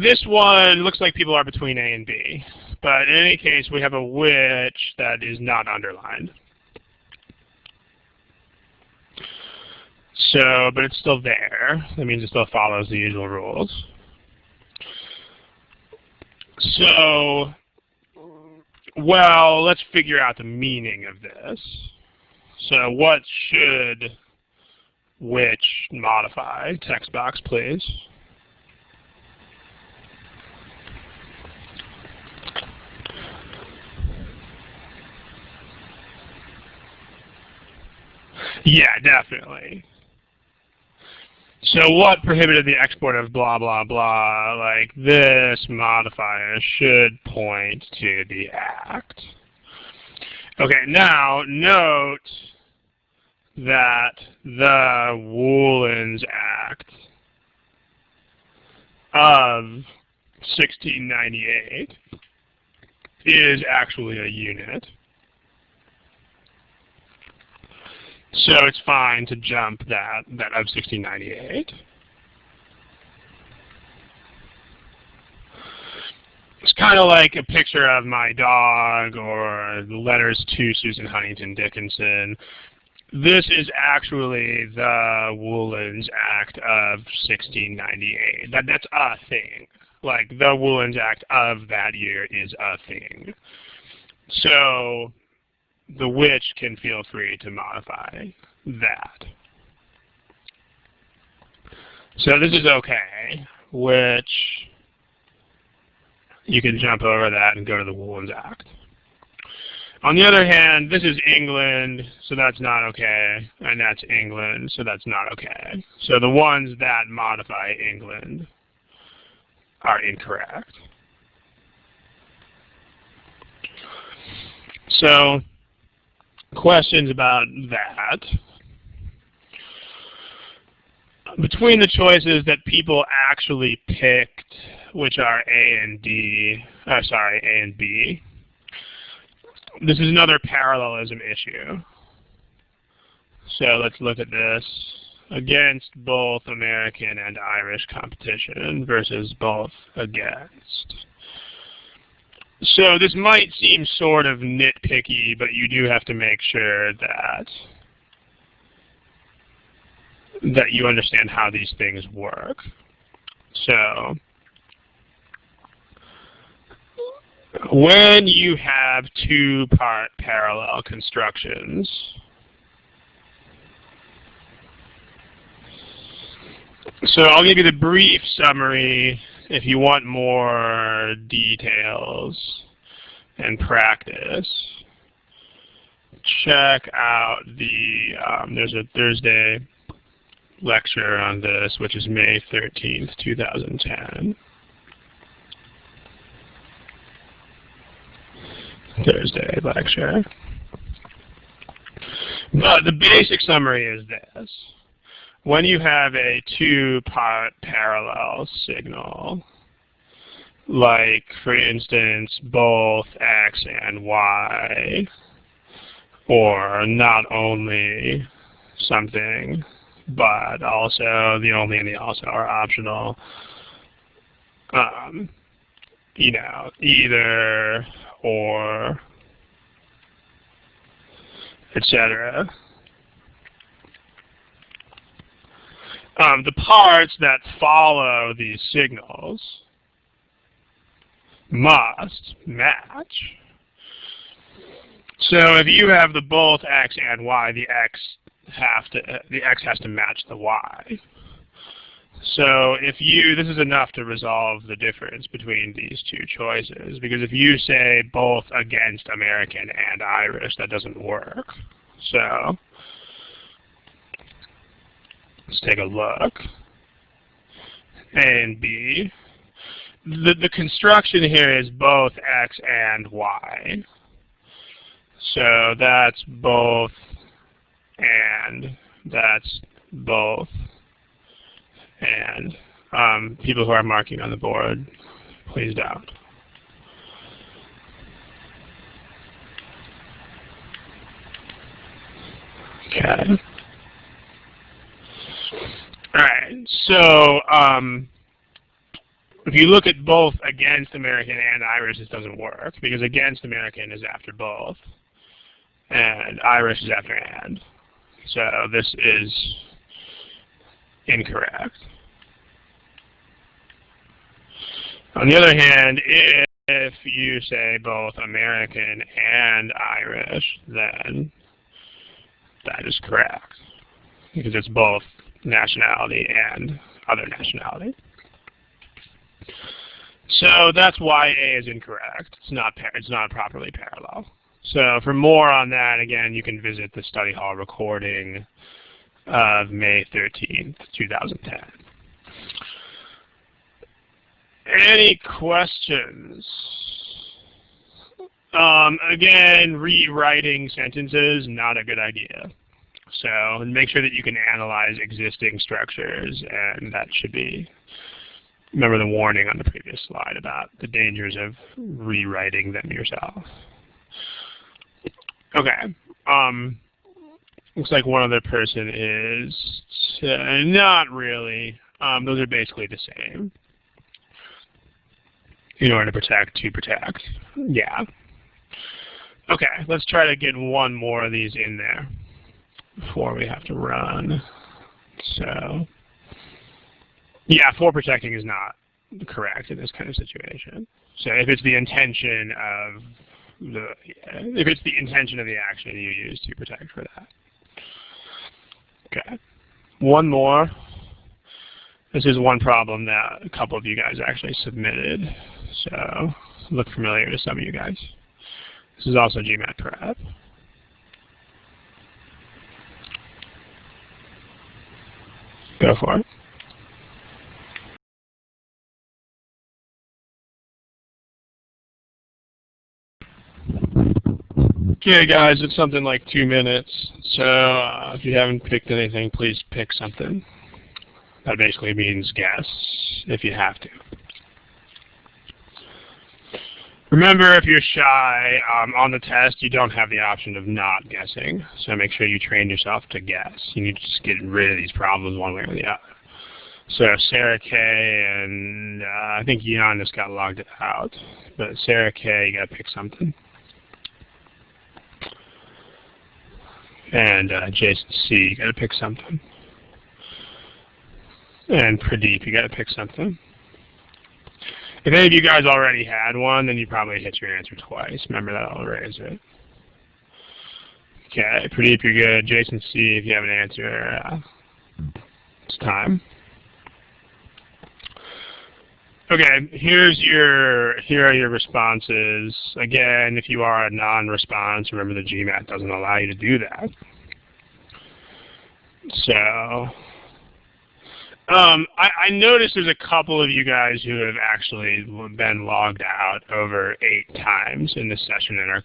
This one looks like people are between A and B, but in any case, we have a which that is not underlined. So, but it's still there. That means it still follows the usual rules. So, well, let's figure out the meaning of this. So what should which modify? Text box, please. Yeah, definitely. So what prohibited the export of blah, blah, blah? Like this modifier should point to the act. Okay, now note that the Woolens Act of 1698 is actually a unit. So it's fine to jump that of 1698. It's kind of like a picture of my dog or the letters to Susan Huntington Dickinson. This is actually the Woolens Act of 1698. That's a thing. Like the Woolens Act of that year is a thing. So the which can feel free to modify that. So this is okay, which you can jump over that and go to the Woolens Act. On the other hand, this is England, so that's not okay, and that's England, so that's not okay. So the ones that modify England are incorrect. So questions about that. Between the choices that people actually picked, which are A and B, this is another parallelism issue. So let's look at this against both American and Irish competition versus both against. So this might seem sort of nitpicky, but you do have to make sure that you understand how these things work. So when you have two-part parallel constructions, so I'll give you the brief summary if you want more details and practice. Check out the, there's a Thursday lecture on this, which is May 13th, 2010. Thursday lecture. But the basic summary is this. When you have a two-part parallel signal, like, for instance, both X and Y, or not only something, but also the only and the also are optional, you know, either or, etc. The parts that follow these signals must match. So if you have the both X and Y, the X has to match the Y. So if this is enough to resolve the difference between these two choices, because if you say both against American and Irish, that doesn't work. So let's take a look. A and B. The construction here is both X and Y. So that's both and that's both. And people who are marking on the board, please don't. Okay. All right. So if you look at both against American and Irish, this doesn't work because against American is after both, and Irish is after and. So this is incorrect. On the other hand, if you say both American and Irish, then that is correct because it's both nationality and other nationality. So that's why A is incorrect. It's not properly parallel. So for more on that, again, you can visit the study hall recording of May 13th, 2010. Any questions? Again, rewriting sentences, not a good idea. So make sure that you can analyze existing structures, and that should be, remember the warning on the previous slide about the dangers of rewriting them yourself. Okay. Looks like one other person is not really. Those are basically the same. In order to protect. Yeah. Okay, let's try to get one more of these in there before we have to run. So, yeah, for protecting is not correct in this kind of situation. So if it's the intention of the action, you use to protect for that. Okay. One more. This is one problem that a couple of you guys actually submitted. So look familiar to some of you guys. This is also GMAT prep. Go for it. Okay, guys, it's something like 2 minutes. So if you haven't picked anything, please pick something. That basically means guess if you have to. Remember, if you're shy on the test, you don't have the option of not guessing. So make sure you train yourself to guess. You need to just get rid of these problems one way or the other. So Sarah K. and I think Jan just got logged out. But Sarah K., you got to pick something. And Jason C., you got to pick something. And Pradeep, you got to pick something. If any of you guys already had one, then you probably hit your answer twice. Remember that, I'll erase it. Okay, Pradeep, you're good. Jason C., if you have an answer, it's time. Okay, here are your responses. Again, if you are a non-response, remember the GMAT doesn't allow you to do that. So, I noticed there's a couple of you guys who have actually been logged out over 8 times in this session and are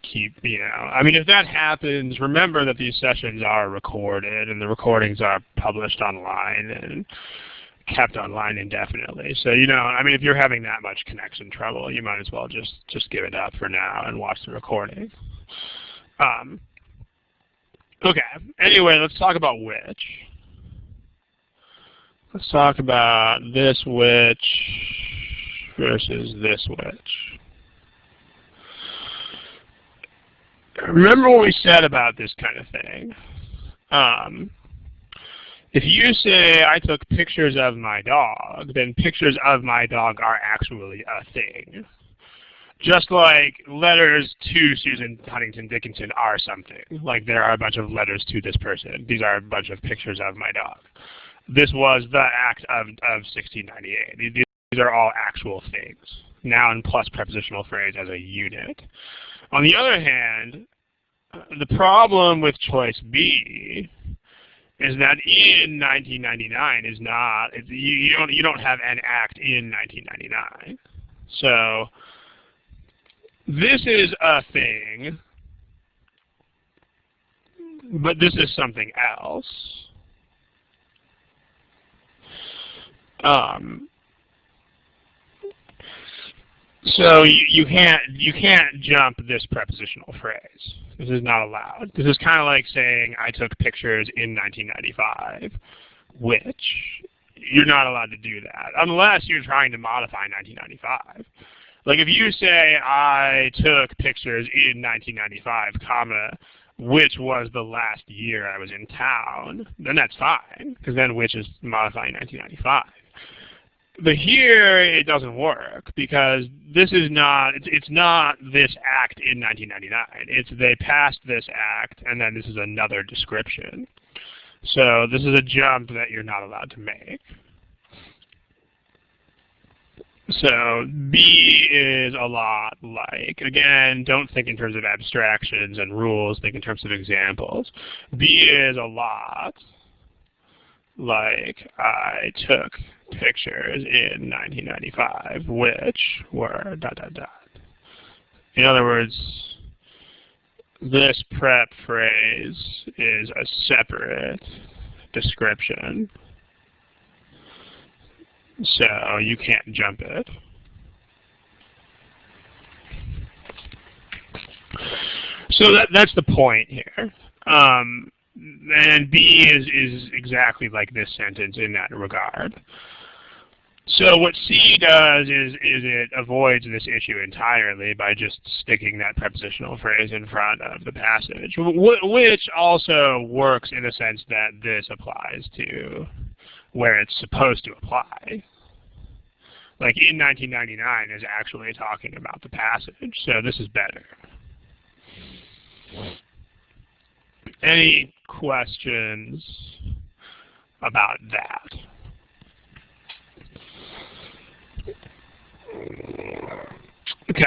I mean, if that happens, remember that these sessions are recorded and the recordings are published online and kept online indefinitely. So, I mean, if you're having that much connection trouble, you might as well just give it up for now and watch the recording. Okay, anyway, let's talk about which. Let's talk about this which versus this which. Remember what we said about this kind of thing. If you say, I took pictures of my dog, then pictures of my dog are actually a thing. Just like letters to Susan Huntington Dickinson are something. Like there are a bunch of letters to this person. These are a bunch of pictures of my dog. This was the act of 1698. These are all actual things. Noun plus prepositional phrase as a unit. On the other hand, the problem with choice B is that in 1999 is not, you don't have an act in 1999. So this is a thing, but this is something else. So you can't jump this prepositional phrase. This is not allowed. This is kind of like saying I took pictures in 1995, which you're not allowed to do that unless you're trying to modify 1995. Like if you say I took pictures in 1995, comma, which was the last year I was in town, then that's fine, because then which is modifying 1995. But here it doesn't work because this is not, it's not this act in 1999. It's they passed this act and then this is another description. So this is a jump that you're not allowed to make. So B is a lot like, again, don't think in terms of abstractions and rules, think in terms of examples. B is a lot like I took pictures in 1995, which were ... In other words, this prep phrase is a separate description, so you can't jump it. So that's the point here. And B is exactly like this sentence in that regard. So what C does is it avoids this issue entirely by just sticking that prepositional phrase in front of the passage, which also works in the sense that this applies to where it's supposed to apply. Like in 1999 is actually talking about the passage, so this is better. Any questions about that? Okay.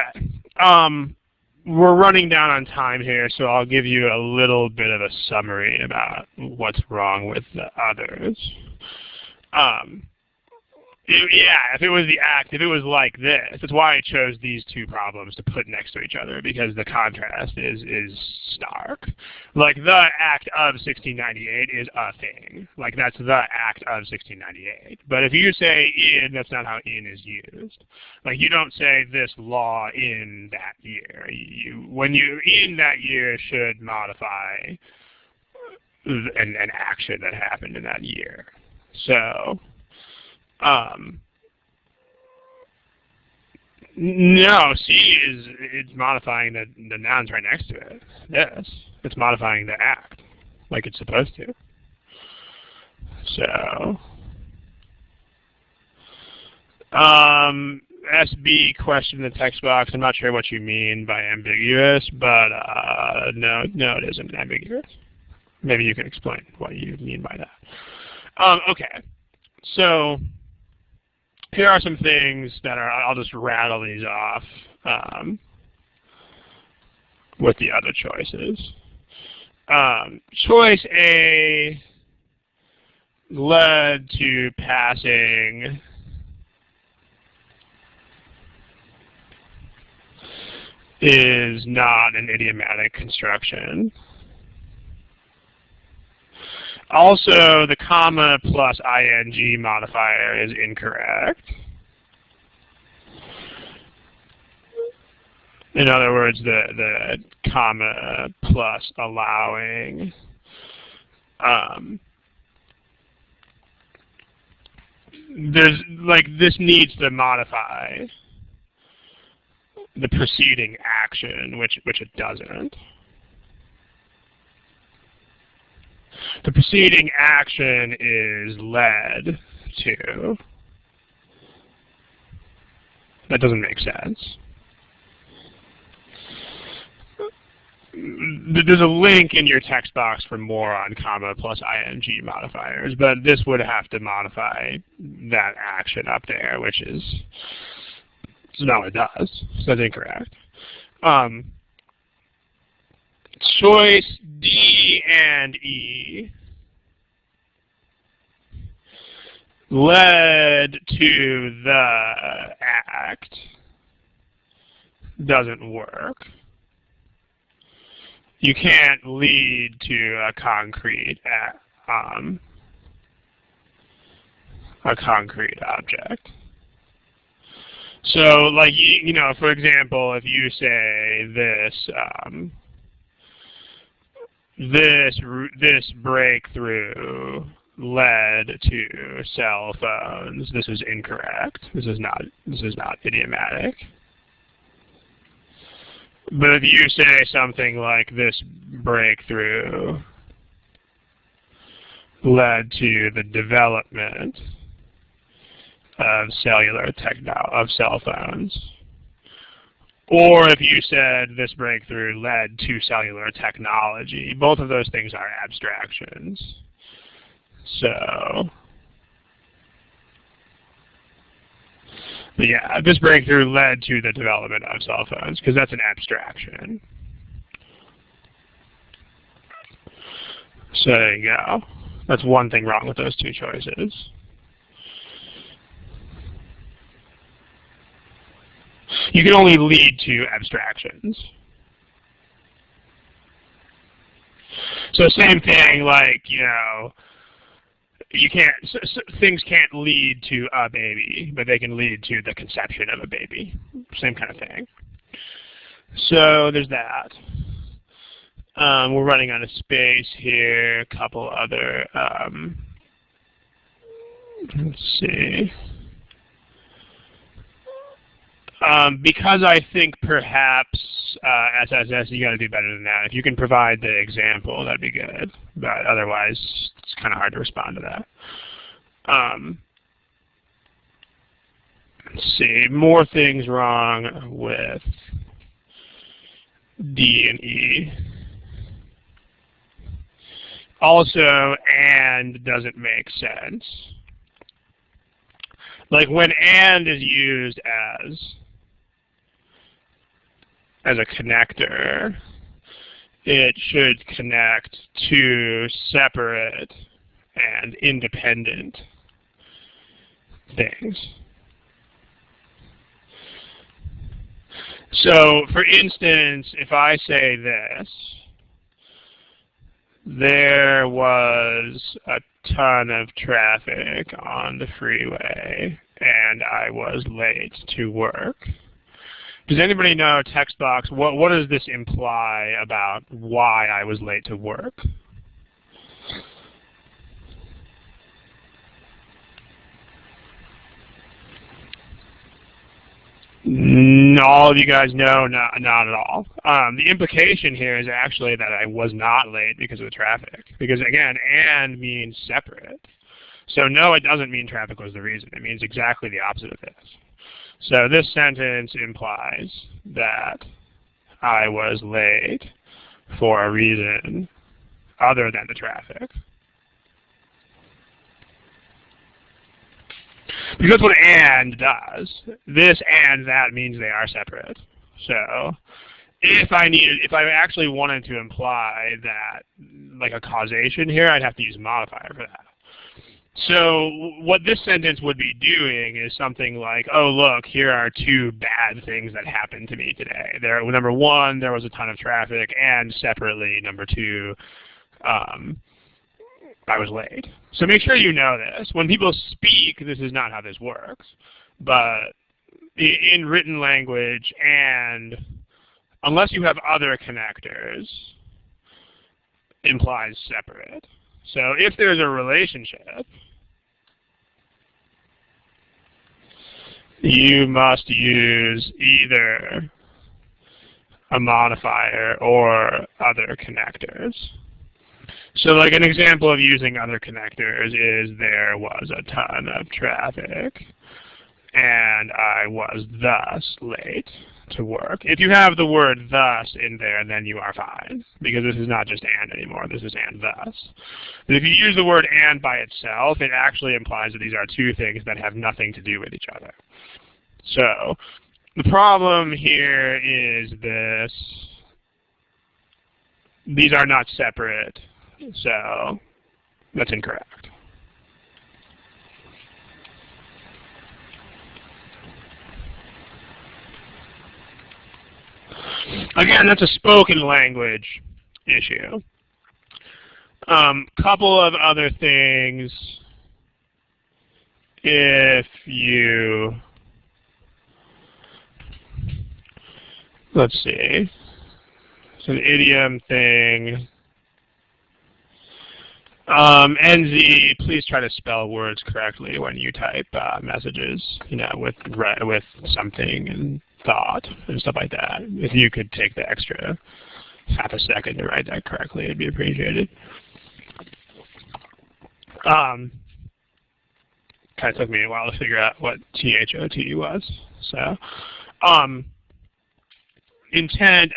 We're running down on time here, so I'll give you a little bit of a summary about what's wrong with the others. If it was the act, if it was like this, that's why I chose these two problems to put next to each other, because the contrast is stark. Like the act of 1698 is a thing. Like that's the act of 1698. But if you say in, that's not how in is used. Like you don't say this law in that year. When you in that year should modify an action that happened in that year. So no, C it's modifying the nouns right next to it. Yes, it's modifying the act like it's supposed to. So, SB question in the text box. I'm not sure what you mean by ambiguous, but no, it isn't ambiguous. Maybe you can explain what you mean by that. Okay, so here are some things that are, I'll just rattle these off with the other choices. Choice A led to passing is not an idiomatic construction. Also, the comma plus ing modifier is incorrect. In other words, the comma plus allowing there's like this needs to modify the preceding action, which it doesn't. The preceding action is led to. That doesn't make sense. There's a link in your text box for more on comma plus ing modifiers, but this would have to modify that action up there, which is, so no, it does. So that's incorrect. Choice D and E led to the act doesn't work. You can't lead to a concrete object. So, like, you know, for example, if you say this breakthrough led to cell phones, this is incorrect. This is not idiomatic. But if you say something like this breakthrough led to the development of cell phones, or if you said this breakthrough led to cellular technology, both of those things are abstractions. So, yeah, this breakthrough led to the development of cell phones, because that's an abstraction. So there you go. That's one thing wrong with those two choices. You can only lead to abstractions. So same thing, like, you know, you can't, things can't lead to a baby, but they can lead to the conception of a baby. Same kind of thing. So there's that. We're running out of space here. A couple other, let's see. Because I think perhaps SSS, you got to do better than that. If you can provide the example, that'd be good. But otherwise, it's kind of hard to respond to that. Let's see, more things wrong with D and E. Also, and doesn't make sense. Like when and is used as a connector, it should connect to separate and independent things. So, for instance, if I say this, there was a ton of traffic on the freeway and I was late to work. Does anybody know, text box, what does this imply about why I was late to work? All of you guys know, not at all. The implication here is actually that I was not late because of the traffic. Because again, and means separate. So no, it doesn't mean traffic was the reason. It means exactly the opposite of this. So this sentence implies that I was late for a reason other than the traffic. Because what and does, this and that means they are separate. So if I actually wanted to imply that, like a causation here, I'd have to use a modifier for that. So what this sentence would be doing is something like, oh, look, here are two bad things that happened to me today. Number one, there was a ton of traffic, and separately, number two, I was late. So make sure you know this. When people speak, this is not how this works. But in written language, and unless you have other connectors, implies separate. So if there's a relationship, you must use either a modifier or other connectors. So like an example of using other connectors is there was a ton of traffic and I was thus late to work. If you have the word thus in there, then you are fine, because this is not just and anymore, this is and thus. But if you use the word and by itself, it actually implies that these are two things that have nothing to do with each other. So the problem here is this: these are not separate, so that's incorrect. Again, that's a spoken language issue. Couple of other things. If you let's see. It's an idiom thing. NZ, please try to spell words correctly when you type messages, with something and thought and stuff like that. If you could take the extra half a second to write that correctly, it'd be appreciated. Kind of took me a while to figure out what THOT was. So, intent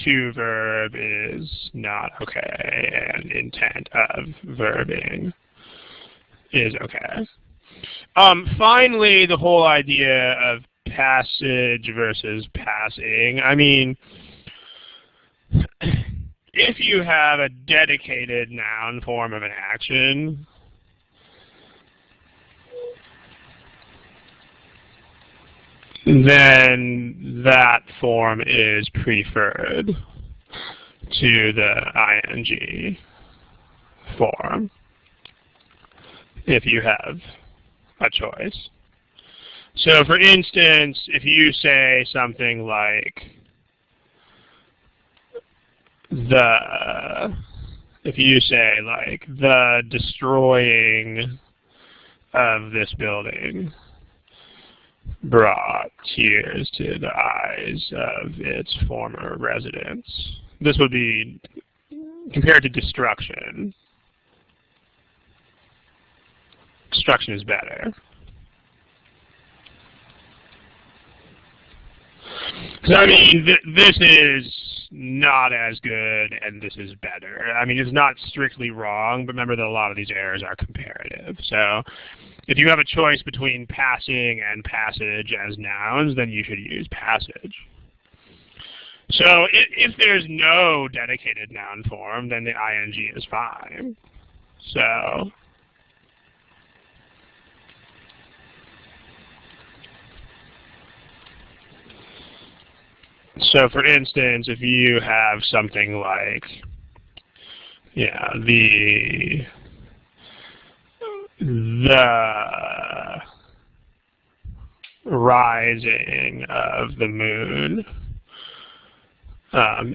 to verb is not okay, and intent of verbing is okay. Finally, the whole idea of passage versus passing. I mean, if you have a dedicated noun form of an action, then that form is preferred to the ing form if you have a choice. So for instance, if you say something like the destroying of this building brought tears to the eyes of its former residents. This would be compared to destruction. Destruction is better. So I mean, this is not as good, and this is better. I mean, it's not strictly wrong, but remember that a lot of these errors are comparative. So if you have a choice between passing and passage as nouns, then you should use passage. So if there's no dedicated noun form, then the ing is fine. So for instance, if you have something like, the rising of the moon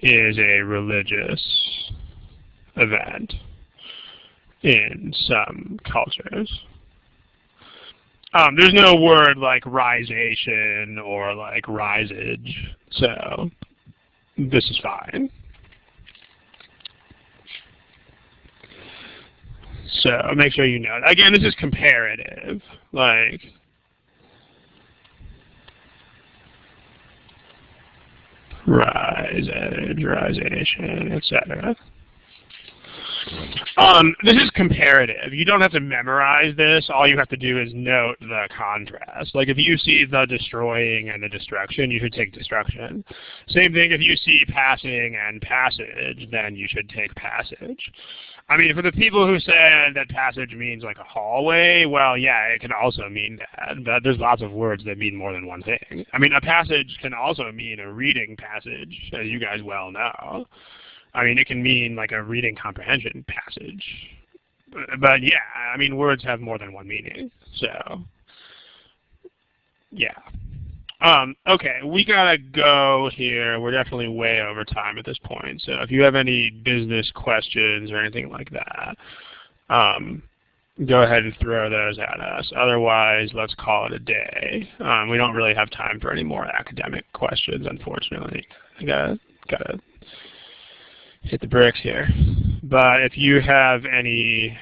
is a religious event in some cultures. There's no word like risation or like risage, so this is fine. So make sure you know. Again, this is comparative, like risage, risation, etc. This is comparative. You don't have to memorize this. All you have to do is note the contrast. Like if you see the destroying and the destruction, you should take destruction. Same thing if you see passing and passage, then you should take passage. I mean, for the people who said that passage means like a hallway, well, yeah, it can also mean that. But there's lots of words that mean more than one thing. I mean, a passage can also mean a reading passage, as you guys well know. I mean, it can mean like a reading comprehension passage. But yeah, I mean, words have more than one meaning. So, yeah. Okay, we gotta go here. We're definitely way over time at this point. So if you have any business questions or anything like that, go ahead and throw those at us. Otherwise, let's call it a day. We don't really have time for any more academic questions, unfortunately. I gotta hit the bricks here. But if you have any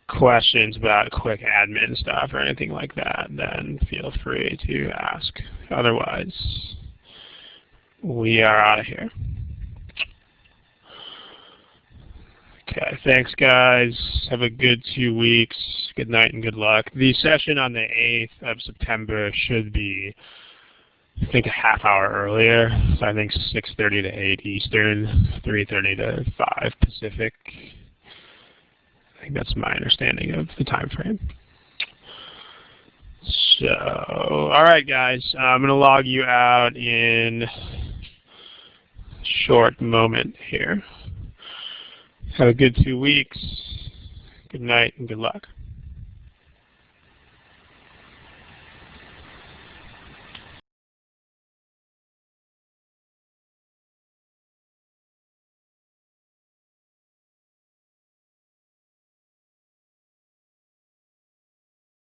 questions about quick admin stuff or anything like that, then feel free to ask. Otherwise, we are out of here. Okay, thanks guys. Have a good 2 weeks. Good night and good luck. The session on the 8th of September should be, I think, a half hour earlier. So I think 6:30 to 8 Eastern, 3:30 to 5 Pacific. I think that's my understanding of the time frame. So, all right, guys. I'm going to log you out in a short moment here. Have a good 2 weeks. Good night and good luck.